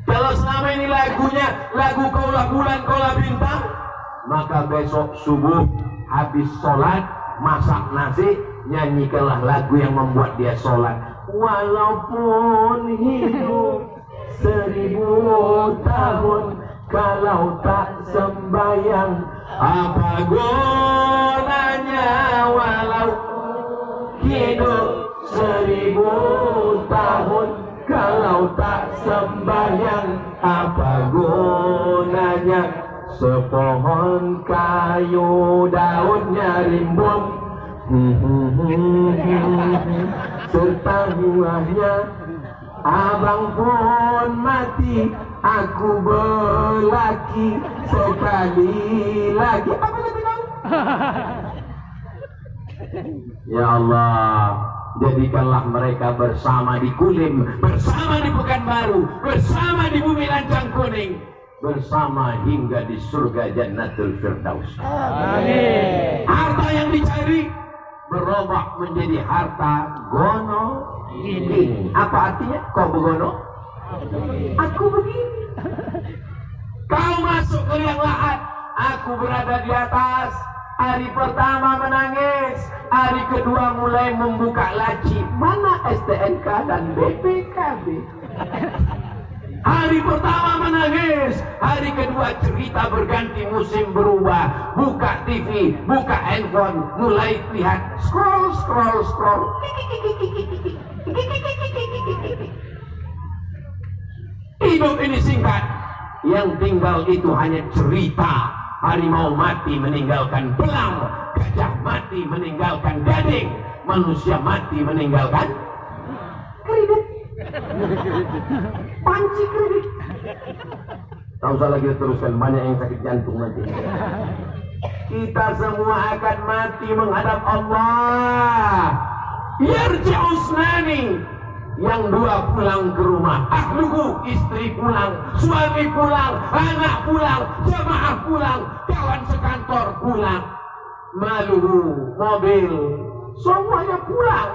Kalau selama ini lagunya lagu kaulah bulan kaulah bintang, maka besok subuh habis sholat masak nasi, nyanyikanlah lagu yang membuat dia sholat. Walaupun hidup 1000 tahun, kalau tak sembahyang apa gunanya? Walau hidup 1000 tahun, kalau tak sembahyang apa gunanya? Sepohon kayu daunnya rimbun, serta buahnya. Abang pun mati, aku belaki sekali lagi. Apa lagi dong? Ya Allah, jadikanlah mereka bersama di Kulim, bersama di Pekanbaru, bersama di Bumi Lancang Kuning, bersama hingga di surga Jannatul Firdaus. Amin. Harta yang dicari berubah menjadi harta gono ini. Apa artinya? Kau begono, aku begini. Kau masuk ke liang lahat, aku berada di atas. Hari pertama menangis, hari kedua mulai membuka laci. Mana STNK dan BPKB? Hari pertama menangis, hari kedua cerita berganti musim berubah. Buka TV, buka handphone, mulai lihat scroll. Hidup ini singkat, yang tinggal itu hanya cerita. Harimau mati meninggalkan belang, gajah mati meninggalkan gading, manusia mati meninggalkan kredit. Panci kredit. Tak usah lagi teruskan, banyak yang sakit jantung nanti. Kita semua akan mati menghadap Allah. Yarji'usnani, yang dua pulang ke rumah. Ahluhu, istri pulang, suami pulang, anak pulang, jamaah pulang, kawan sekantor pulang. Maluhu, mobil, semuanya pulang.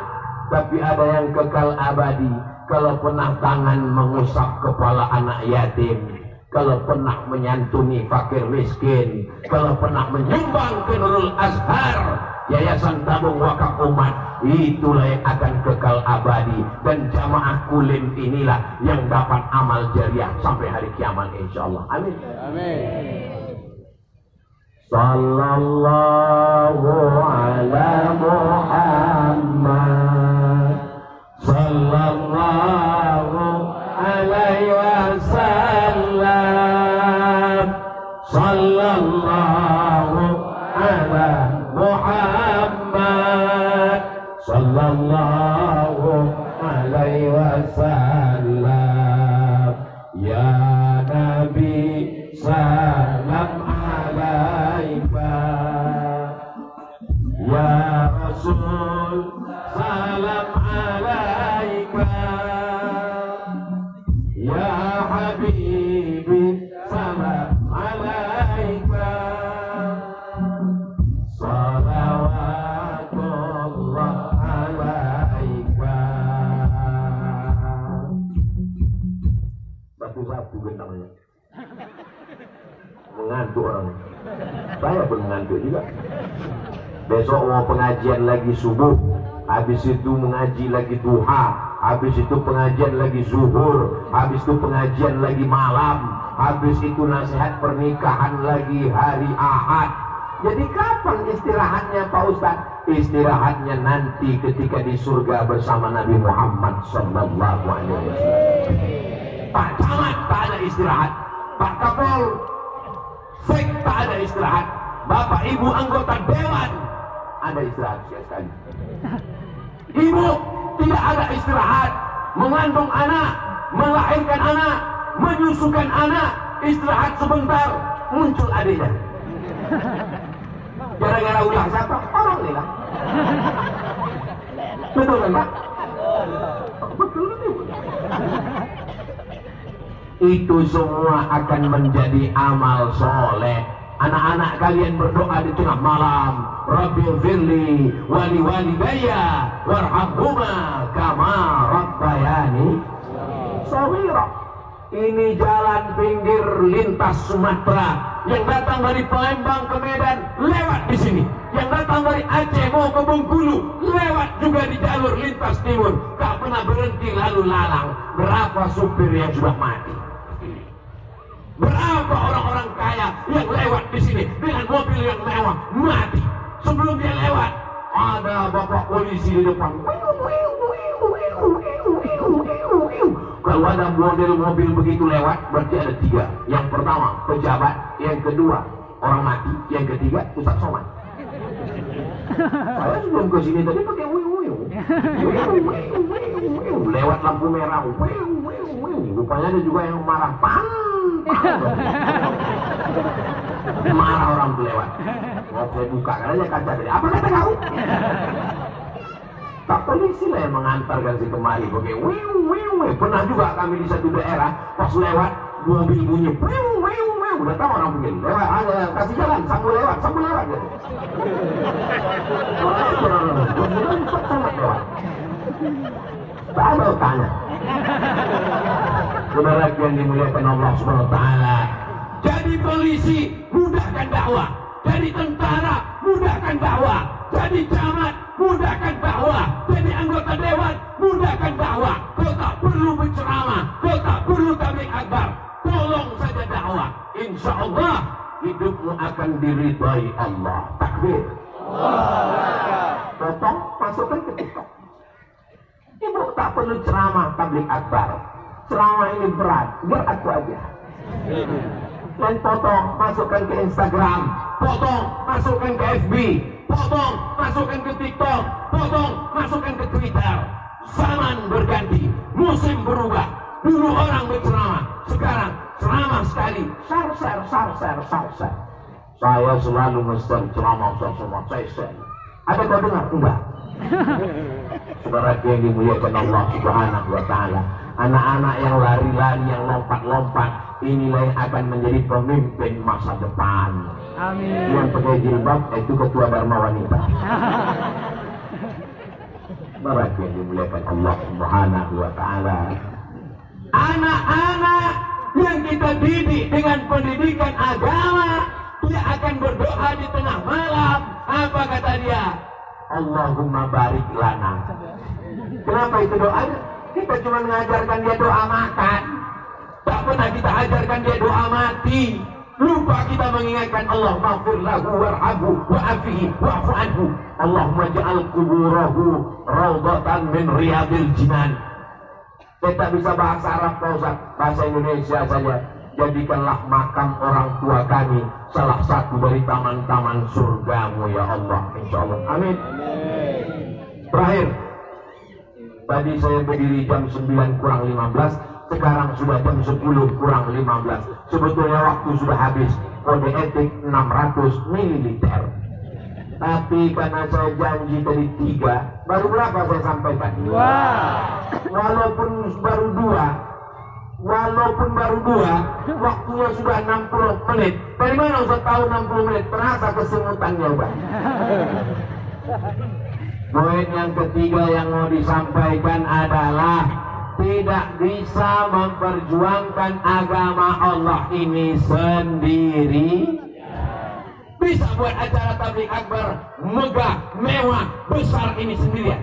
Tapi ada yang kekal abadi. Kalau pernah tangan mengusap kepala anak yatim, kalau pernah menyantuni fakir miskin, kalau pernah menyumbang ke Nurul Azhar, Yayasan Tabung Wakaf Umat, itulah yang akan kekal abadi. Dan jamaah Kulim inilah yang dapat amal jariah sampai hari kiamat insyaallah. Amin. Amin. Sallallahu ala Muhammad, sallallahu alaihi wasallam, sallallahu ala Muhammad, sallallahu alaihi wasallam. Ya Nabi, salam alaika. Ya Habibi salam alaika salawatullah alaika. Batu-batu kan namanya. Mengantuk orang. Saya pun mengantuk juga. Besok mau pengajian lagi subuh, habis itu mengaji lagi duha, habis itu pengajian lagi zuhur, habis itu pengajian lagi malam, habis itu nasihat pernikahan lagi hari Ahad. Jadi kapan istirahatnya Pak Ustadz? Istirahatnya nanti ketika di surga bersama Nabi Muhammad sallallahu alaihi wasallam. Pak Camat tak ada istirahat, Pak Kapol Sek tak ada istirahat, Bapak Ibu anggota Dewan ada istirahat sekali. Ibu tidak ada istirahat, mengandung anak, melahirkan anak, menyusukan anak, istirahat sebentar, muncul adiknya. Gara-gara ulah siapa? Orang ini lah. Betul kan Pak? Betul itu. Itu semua akan menjadi amal soleh. Anak-anak kalian berdoa di tengah malam, Rabbighfirli wali walidayya warhamhuma kama rabbayani shaghira. Ini jalan pinggir lintas Sumatera. Yang datang dari Palembang ke Medan lewat di sini. Yang datang dari Aceh mau ke Bengkulu lewat juga di jalur lintas timur. Tak pernah berhenti lalu lalang. Berapa supir yang sudah mati? Berapa orang-orang kaya yang lewat di sini dengan mobil yang mewah mati? Sebelum dia lewat ada bapak polisi di depan. Kalau ada model mobil begitu lewat berarti ada tiga. Yang pertama pejabat, yang kedua orang mati, yang ketiga Ustaz Somad. Saya sebelum ke sini tadi pakai lewat lampu merah. Rupanya ada juga yang marah marah orang tuh lewat. Mau saya buka aja kaca tadi. Apa kata kau? Tak polisi lah yang mengantarkan si kemari. Pernah juga kami di satu daerah pas lewat mobil bunyi. Udah tahu orang begini. Lewat ada kasih jalan, sambung lewat gitu. Tak ada tanya. Saudara yang dimuliakan Allah Subhanahu wa taala. Jadi polisi mudahkan dakwah, jadi tentara mudahkan dakwah, jadi camat mudahkan dakwah, jadi anggota dewan mudahkan dakwah. Kau tak perlu berceramah, kau tak perlu tabligh akbar, tolong saja dakwah. Insya Allah hidupmu akan diridhai Allah. Takbir. Potong, masukkan ke TikTok. Ibu tak perlu ceramah tabligh akbar. Ceramah ini berat, biar aku aja. Dan potong, masukkan ke Instagram, potong, masukkan ke FB, potong, masukkan ke TikTok, potong, masukkan ke Twitter. Zaman berganti, musim berubah. Dulu orang berceramah, sekarang ceramah sekali, share. Saya selalu nge-share ceramah semua, saya share. Ada kau dengar? Enggak. Saudara yang dimuliakan Allah Subhanahu wa taala, anak-anak yang lari-lari, yang lompat-lompat, inilah yang akan menjadi pemimpin masa depan. Amin. Yang pakai jilbab itu ketua Dharma Wanita. Saudara yang dimuliakan Allah Subhanahu wa taala, anak-anak yang kita didik dengan pendidikan agama, dia akan berdoa di tengah malam. Apa kata dia? Allahumma barik lana. Kenapa itu doa? Kita cuma mengajarkan dia doa makan. Tak pernah kita ajarkan dia doa mati. Lupa kita mengingatkan Allah maghfir lahu warhamhu wa'afihi wa'fu anhu. Allahumma ja'al kuburahu raudhatan min riyadil jinan. Kita bisa bahasa Arab, Pak Ustaz, bahasa Indonesia saja. Jadikanlah makam orang tua kami salah satu dari taman-taman surgamu ya Allah, insyaallah. Amin. Terakhir, tadi saya berdiri jam 9 kurang 15, sekarang sudah jam 10 kurang 15. Sebetulnya waktu sudah habis. Kode etik 600 mililiter. Tapi karena saya janji tadi 3, baru berapa saya sampaikan? 2. walaupun baru dua, waktunya sudah 60 menit. Dari mana Ustaz tahu 60 menit? Terasa kesemutannya, Bang. Poin yang ketiga yang mau disampaikan adalah tidak bisa memperjuangkan agama Allah ini sendiri. Bisa buat acara tabligh akbar megah, mewah, besar ini sendirian?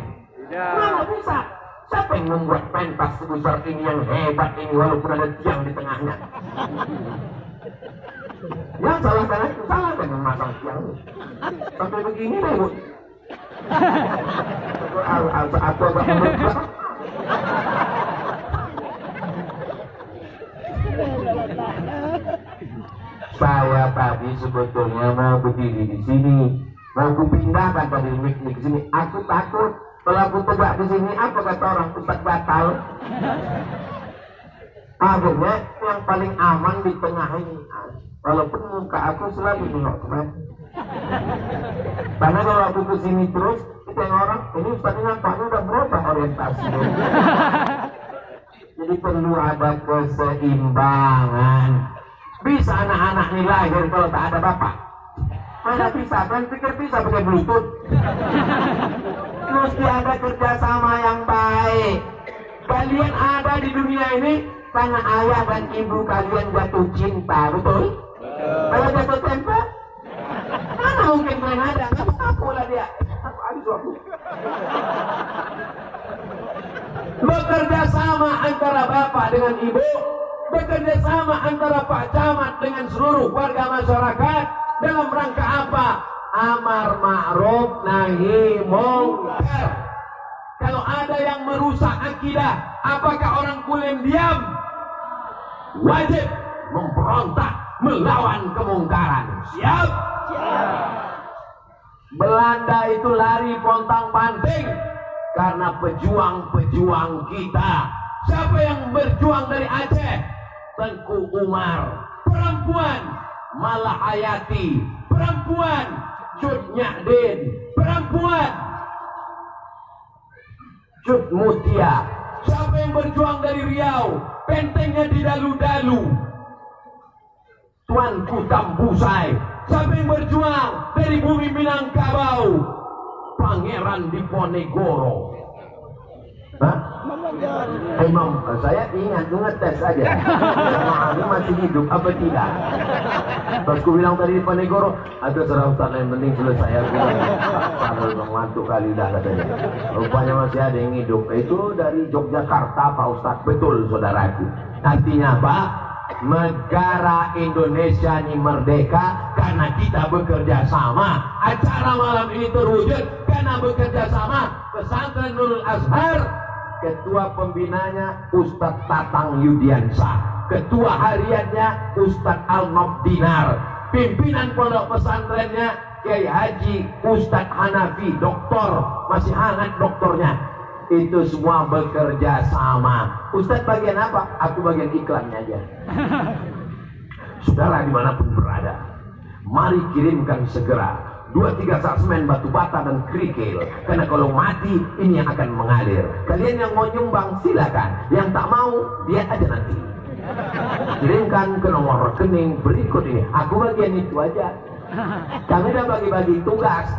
Mana bisa? Siapa yang membuat pentas sebesar ini, yang hebat ini, walaupun ada tiang di tengahnya? Yang salah kan itu, salah kan memasang tiang ini. Sampai begini deh, Bu. Aku agak menurut. Saya tadi sebetulnya mau berdiri di sini, mau kupindahkan tadi mic ke sini. Aku takut kalau aku tegak di sini, apa kata orang, Ustaz batal. Akhirnya yang paling aman di tengah ini, walaupun muka aku selalu nengok kemana. Karena kalau aku kesini terus, kita yang orang ini Ustaz ini nampaknya udah berubah orientasinya. Jadi perlu ada keseimbangan. Bisa anak-anak ini lahir kalau tak ada bapak? Mana bisa? Kan pikir bisa pakai bluetooth. Mesti ada kerjasama yang baik. Kalian ada di dunia ini karena ayah dan ibu kalian jatuh cinta, betul? Kalau jatuh tempo, mana mungkin kalian ada? Nggak apa lah dia. Aku. Bekerja sama antara bapak dengan ibu, bekerja sama antara Pak Camat dengan seluruh warga masyarakat dalam rangka apa? Amar ma'ruf nahi munkar. Kalau ada yang merusak akidah, apakah orang Kulim diam? Wajib memberontak melawan kemungkaran. Siap? Siap. Belanda itu lari pontang-panting karena pejuang-pejuang kita. Siapa yang berjuang dari Aceh? Tengku Umar. Perempuan Malahayati. Perempuan Cut Nyadin. Perempuan Cut Mutia. Siapa yang berjuang dari Riau? Bentengnya di Dalu-Dalu. Tuanku Tambusai. Siapa yang berjuang dari bumi Minangkabau? Pangeran Diponegoro. Hah? Imam, saya ingat ngetes saja. Ini masih hidup apa tidak? Pas ku bilang tadi di Diponegoro, ada serah Ustaz yang penting selesai. Kalau mengantuk kali dah katanya. Rupanya masih ada yang hidup. Itu dari Yogyakarta Pak Ustaz. Betul saudaraku. Artinya apa? Negara Indonesia ini merdeka karena kita bekerja sama. Acara malam ini terwujud karena bekerja sama. Pesantren Nurul Azhar, ketua pembinanya Ustadz Tatang Yudiansa, ketua hariannya Ustadz Al-Nob Dinar, pimpinan pondok pesantrennya Kiai Haji Ustadz Hanafi, doktor, masih hangat doktornya. Itu semua bekerja sama. Ustadz bagian apa? Aku bagian iklannya aja. Saudara dimanapun berada, mari kirimkan segera 2-3 sak semen, batu bata dan kerikil. Karena kalau mati ini yang akan mengalir. Kalian yang mau nyumbang silakan. Yang tak mau lihat aja nanti. Kirimkan ke nomor rekening berikut ini. Aku bagian itu aja. Kami udah bagi-bagi tugas.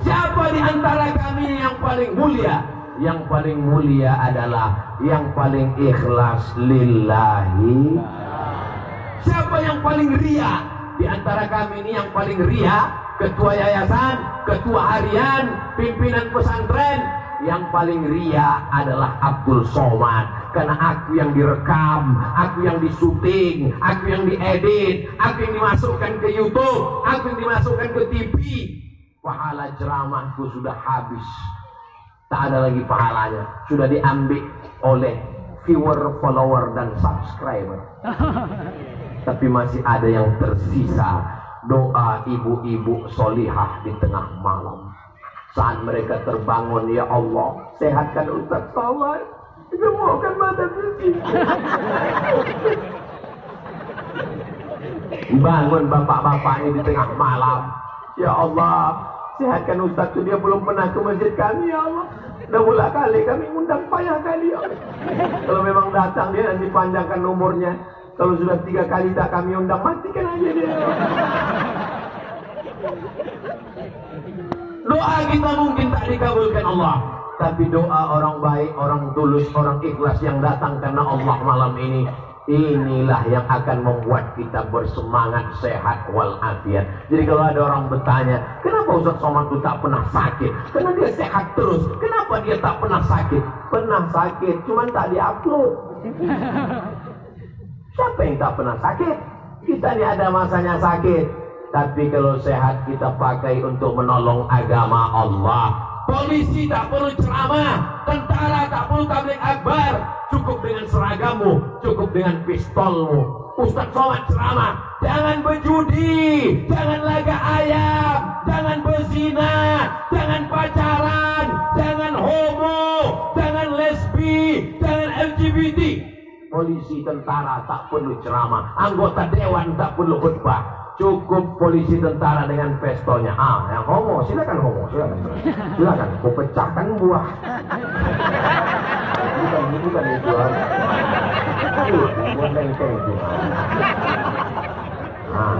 Siapa di antara kami yang paling mulia? Yang paling mulia adalah yang paling ikhlas lillahi. Siapa yang paling ria? Di antara kami ini yang paling ria, ketua yayasan, ketua harian, pimpinan pesantren. Yang paling ria adalah Abdul Somad. Karena aku yang direkam, aku yang disuting, aku yang diedit, aku yang dimasukkan ke YouTube, aku yang dimasukkan ke TV. Pahala ceramahku sudah habis. Tak ada lagi pahalanya. Sudah diambil oleh viewer, follower, dan subscriber. Tapi masih ada yang tersisa. Doa ibu-ibu solihah di tengah malam. Saat mereka terbangun, ya Allah, sehatkan Ustaz Somad, sembuhkan mata sisi. Bangun bapak-bapak ini di tengah malam. Ya Allah, sehatkan Ustaz itu, dia belum pernah ke masjid kami, ya Allah. Dah pula kali kami undang payah kali, ya Allah. datang dia nanti panjangkan umurnya. Kalau sudah 3 kali tak kami undang, matikan aja dia. Doa kita mungkin tak dikabulkan Allah, tapi doa orang baik, orang tulus, orang ikhlas yang datang karena Allah malam ini, inilah yang akan membuat kita bersemangat, sehat walafiat. Jadi kalau ada orang bertanya, kenapa Ustaz Somad itu tak pernah sakit? Karena dia sehat terus. Kenapa dia tak pernah sakit? Pernah sakit, cuman tak diupload. Siapa yang tak pernah sakit? Kita ini ada masanya sakit. Tapi kalau sehat kita pakai untuk menolong agama Allah. Polisi tak perlu ceramah, tentara tak perlu tabligh akbar, cukup dengan seragammu, cukup dengan pistolmu. Ustaz Somad ceramah, jangan berjudi, jangan laga ayam, jangan berzina, jangan pacaran, jangan homo, jangan lesbi, jangan LGBT. Polisi tentara tak perlu ceramah, anggota dewan tak perlu khutbah, cukup polisi tentara dengan pistolnya. Yang homo silakan, homo silakan, aku pecahkan buah. bukan itu. Buat lengkeng itu.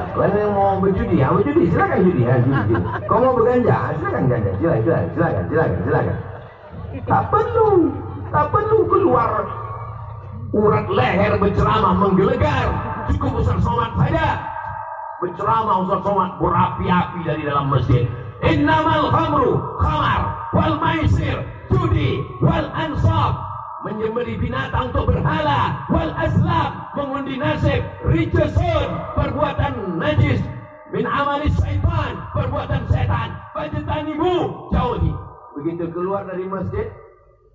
Kalian yang mau berjudi, berjudi silakan judi, judi. Kau mau berganja, silakan ganja, silakan. Tak perlu keluar urat leher berceramah menggelegar. Cukup Ustaz Somad saja berceramah, Ustaz Somad berapi-api dari dalam masjid. Innamal khamru khamar wal maisir judi wal ansab, menyembelih binatang untuk berhala, wal aslam mengundi nasib, rijasun perbuatan najis, min amalis syaitan perbuatan setan, fajtanibu jauhi. Begitu keluar dari masjid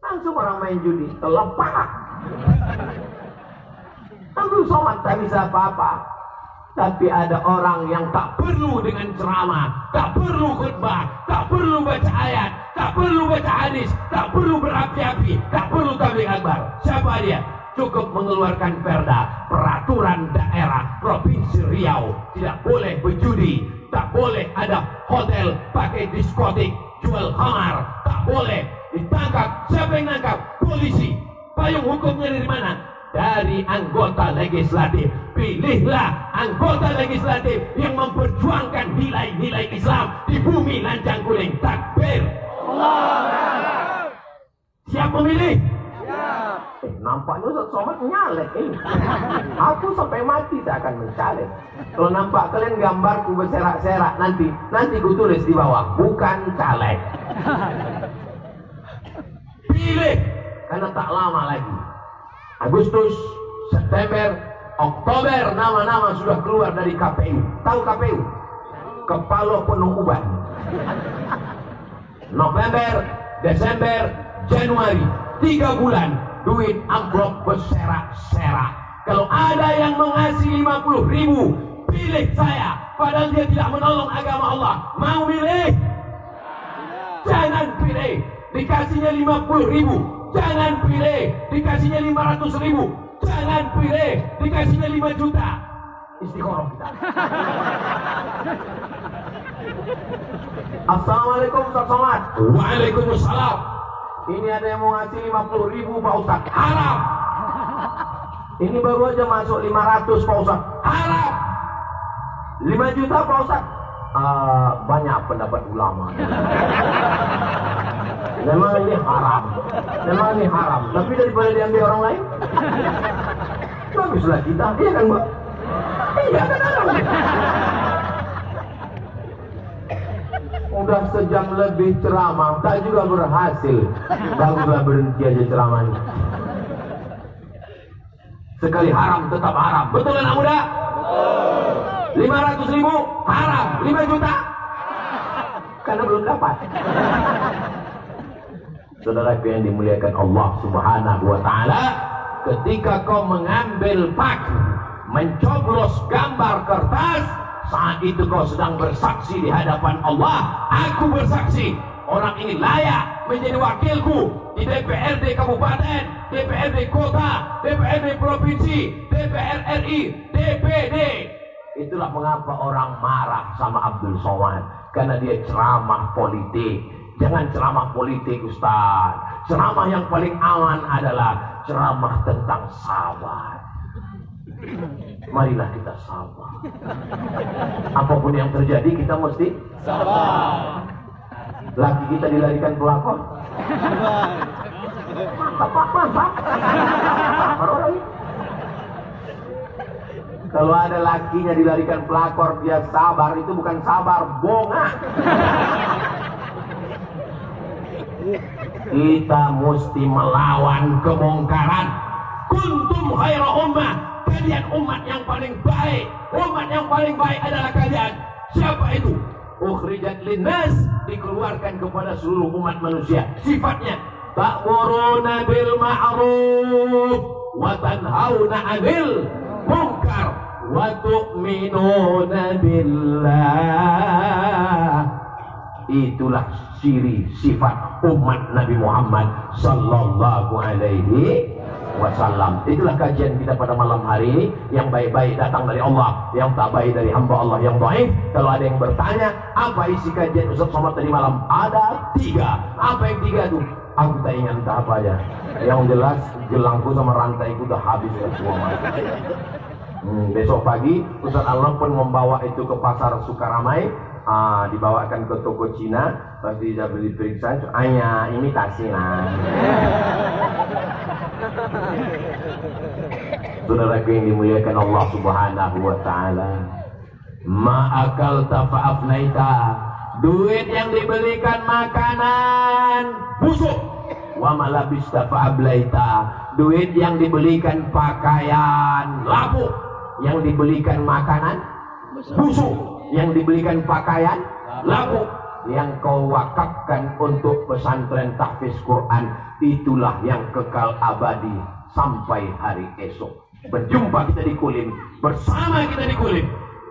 langsung orang main judi, terlepas. Abdul Somad tak bisa apa-apa. Tapi ada orang yang tak perlu dengan ceramah, tak perlu khutbah, tak perlu baca ayat, tak perlu baca hadis, tak perlu berapi-api, tak perlu tabligh akbar. Siapa dia? Cukup mengeluarkan perda, peraturan daerah Provinsi Riau, tidak boleh berjudi, tak boleh ada hotel pakai diskotik, jual khamar, tak boleh ditangkap. Siapa yang nangkap? Polisi. Payung hukumnya dari mana? Dari anggota legislatif. Pilihlah anggota legislatif yang memperjuangkan nilai-nilai Islam di bumi lancang kuning. Takbir. Allah. Siap memilih? Siap. Nampaknya Ustaz Somad nyalek ini. Aku sampai mati tak akan mencalek. Kalau nampak kalian gambarku berserak-serak, nanti ku tulis di bawah, bukan caleg. Pilih, karena tak lama lagi. Agustus, September, Oktober, nama-nama sudah keluar dari KPU. Tahu KPU? Kepala penuh uban. November, Desember, Januari, 3 bulan, duit amplop berserak-serak. Kalau ada yang mengasih 50.000, pilih saya. Padahal dia tidak menolong agama Allah. Mau pilih? Jangan pilih. Dikasihnya 50.000. Jangan pilih, dikasihnya 500.000. Jangan pilih, dikasihnya 5 juta. Istiqoroh kita. Assalamualaikum Ustaz Somad. Waalaikumsalam. Ini ada yang mau ngasih 50.000 Pak Ustaz. Haram. Ini baru aja masuk 500 Pak Ustaz. Haram. 5 juta Pak Ustaz. Banyak pendapat ulama. Memang ini haram. Tapi daripada diambil orang lain, baguslah kita. Iya kan, Mbak? Iya kan, orang. Udah sejam lebih ceramah, tak juga berhasil. Baguslah berhenti aja ceramahnya. Sekali haram tetap haram. Betul anak muda? Betul. 500.000 haram. 5 juta karena belum dapat. Saudaraku yang dimuliakan Allah Subhanahu wa Ta'ala, ketika kau mengambil paku, mencoblos gambar kertas, saat itu kau sedang bersaksi di hadapan Allah. Aku bersaksi, orang ini layak menjadi wakilku di DPRD Kabupaten, DPRD Kota, DPRD Provinsi, DPR RI, DPD. Itulah mengapa orang marah sama Abdul Somad, karena dia ceramah politik. Jangan ceramah politik, Ustaz. Ceramah yang paling aman adalah ceramah tentang sabar. Marilah kita sabar. Apapun yang terjadi kita mesti Sabar. Laki kita dilarikan pelakor. Mantap. Kalau ada lakinya dilarikan pelakor, dia sabar, itu bukan sabar, bonga. Kita mesti melawan kemungkaran. Kuntum khaira ummah, kalian umat yang paling baik. Umat yang paling baik adalah kalian. Siapa itu? Ukhrijat linnas, dikeluarkan kepada seluruh umat manusia. Sifatnya ta'muruna bil ma'ruf wa tanhauna 'anil munkar wa tu'minuna billah. Itulah ciri sifat umat Nabi Muhammad sallallahu alaihi wasallam. Itulah kajian kita pada malam hari ini. Yang baik-baik datang dari Allah, yang tak baik dari hamba Allah yang dhaif. Kalau ada yang bertanya apa isi kajian Ustaz Somad tadi malam, ada 3. Apa yang 3 itu? Aku tak ingat entah apa aja. Yang jelas gelangku sama rantaiku udah habis ya semua. Besok pagi Ustaz Allah pun membawa itu ke pasar Sukaramai. Dibawakan ke toko Cina, pasti dia beli periksa, hanya imitasi lah. Saudaraku yang dimuliakan Allah Subhanahu wa taala, ma'akal tafa'afnaita, duit yang dibelikan makanan busuk. Wa malabis tafa'ablaita, duit yang dibelikan pakaian laku, yang dibelikan makanan busuk, yang dibelikan pakaian laku, yang kau wakafkan untuk pesantren tahfiz Quran, itulah yang kekal abadi sampai hari esok. Berjumpa kita di Kulim, bersama kita di Kulim,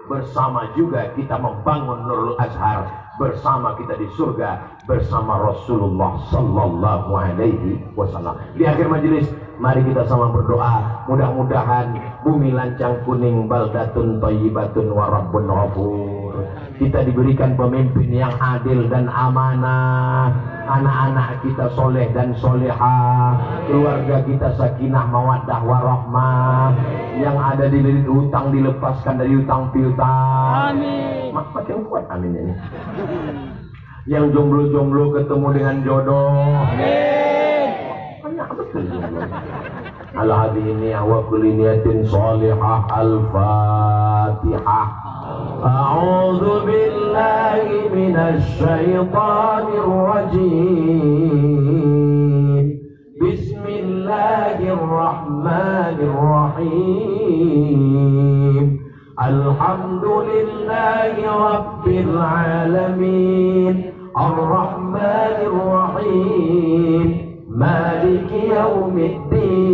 bersama juga kita membangun Nurul Azhar, bersama kita di surga bersama Rasulullah sallallahu alaihi wasallam. Di akhir majelis mari kita sama berdoa, mudah-mudahan bumi lancang kuning, baldatun thayyibatun wa rabbun ghafur. Kita diberikan pemimpin yang adil dan amanah, anak-anak kita soleh dan solehah, keluarga kita sakinah mawaddah warahmah, yang ada di hutang dilepaskan dari hutang piutang. Amin. Makin kuat amin ini. Yang jomblo-jomblo ketemu dengan jodoh. Amin. Banyak betul jomblo. Ala hadhihi wa kulli niyatin shalihah. Al-Fatihah. A'udzu billahi minasy syaithanir rajim. Bismillahirrahmanirrahim. Alhamdulillahi rabbil alamin. Ar-Rahmanir Rahim. Maliki yaumiddin.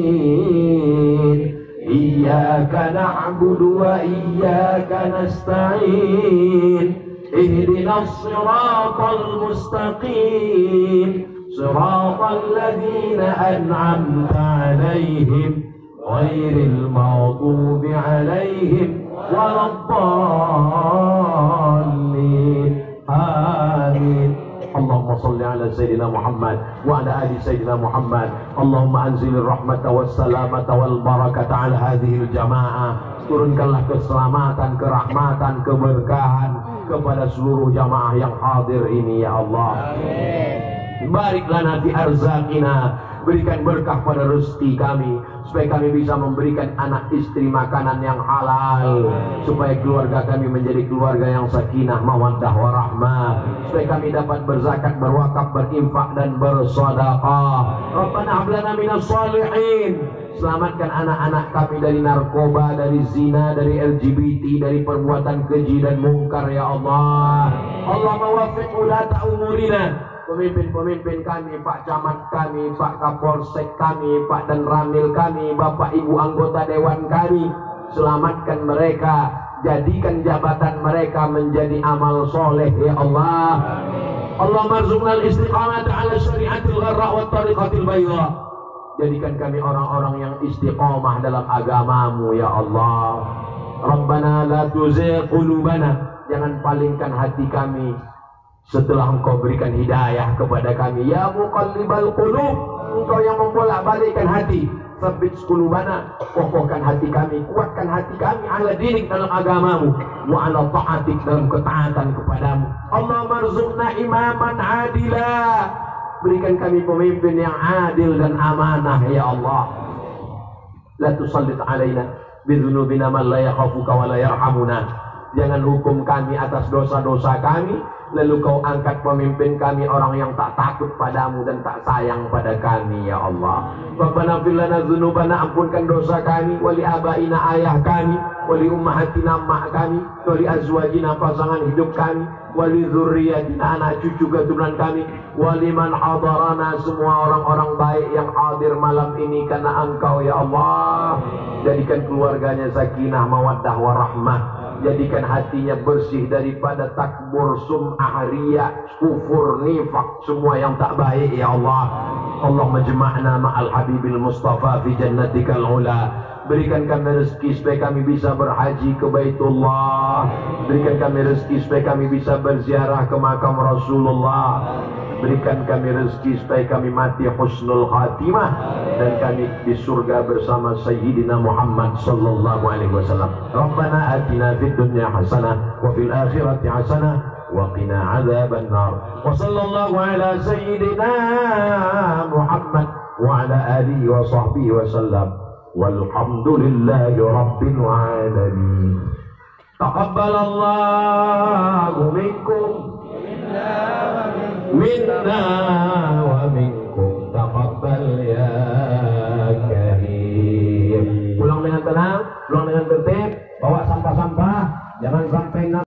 Iyyaka na'budu wa iyyaka nasta'in. Ihdinas siratal mustaqim. Siratal ladzina an'amta 'alaihim ghairil maghdubi 'alaihim waladdallin. Amin. Allahumma salli ala Sayyidina Muhammad wa ala ali Sayyidina Muhammad. Allahumma anzilir rahmata wassalamata wal barakata ala hadhil jamaah. Turunkanlah keselamatan, kerahmatan, keberkahan kepada seluruh jamaah yang hadir ini ya Allah. Amin. Bariklah nanti arzakina, berikan berkah pada rezeki kami, supaya kami bisa memberikan anak istri makanan yang halal, supaya keluarga kami menjadi keluarga yang sakinah mawaddah warahmah, supaya kami dapat berzakat, berwakaf, berinfak dan bersedekah. Rabbana hab lana minas shalihin. Selamatkan anak-anak kami dari narkoba, dari zina, dari LGBT, dari perbuatan keji dan mungkar ya Allah. Allahumma waffiq ulata umurina, pemimpin-pemimpin kami, Pak Camat kami, Pak Kapolsek kami, Pak dan Ramil kami, Bapak Ibu anggota Dewan kami. Selamatkan mereka, jadikan jabatan mereka menjadi amal soleh ya Allah. Allahumma rzuqnal istiqamata ala syariatil gharra wa tariqatil bayda. Jadikan kami orang-orang yang istiqamah dalam agamamu ya Allah. Rabbana la tuzigh qulubana, jangan palingkan hati kami setelah Engkau berikan hidayah kepada kami. Ya muqallibal qulub, Engkau yang membolak-balikkan hati. Tsabbit qulubana, kokohkan hati kami, kuatkan hati kami ala dinik dalam agamamu, wa ala ta'atik dalam ketaatan kepadamu. Allahumma rzuqna imaman adila, berikan kami pemimpin yang adil dan amanah ya Allah. La tusallit alaina bidzunubina man la yakhafuka wa la yarhamuna. Jangan hukum kami atas dosa-dosa kami, lalu Kau angkat pemimpin kami orang yang tak takut padamu dan tak sayang pada kami ya Allah. Rabbana fir lana dzunubana, ampunkan dosa kami, wali abaina ayah kami, wali ummahatina mak kami, wali azwajina pasangan hidup kami, wali dzurriyyatina anak cucu keturunan kami, wali man hadarana, semua orang-orang baik yang hadir malam ini karena Engkau ya Allah. Jadikan keluarganya sakinah mawaddah warahmah, jadikan hatinya bersih daripada takbur, sum'ah, riya, kufur, nifak, semua yang tak baik ya Allah. Allahumma jama'na ma'al habibil mustafa fi jannatikal ula. Berikan kami rezeki supaya kami bisa berhaji ke Baitullah. Berikan kami rezeki supaya kami bisa berziarah ke makam Rasulullah. Berikan kami rezeki supaya kami mati husnul khatimah dan kami di surga bersama Sayyidina Muhammad sallallahu alaihi wasallam. Rabbana atina fid dunya hasanah wa fil akhirati hasanah wa qina adzaban nar. Wa sallallahu ala sayyidina Muhammad wa ala alihi wa sahbihi wasallam. Walhamdulillahi rabbil alamin. Taqabbalallahu minkum minna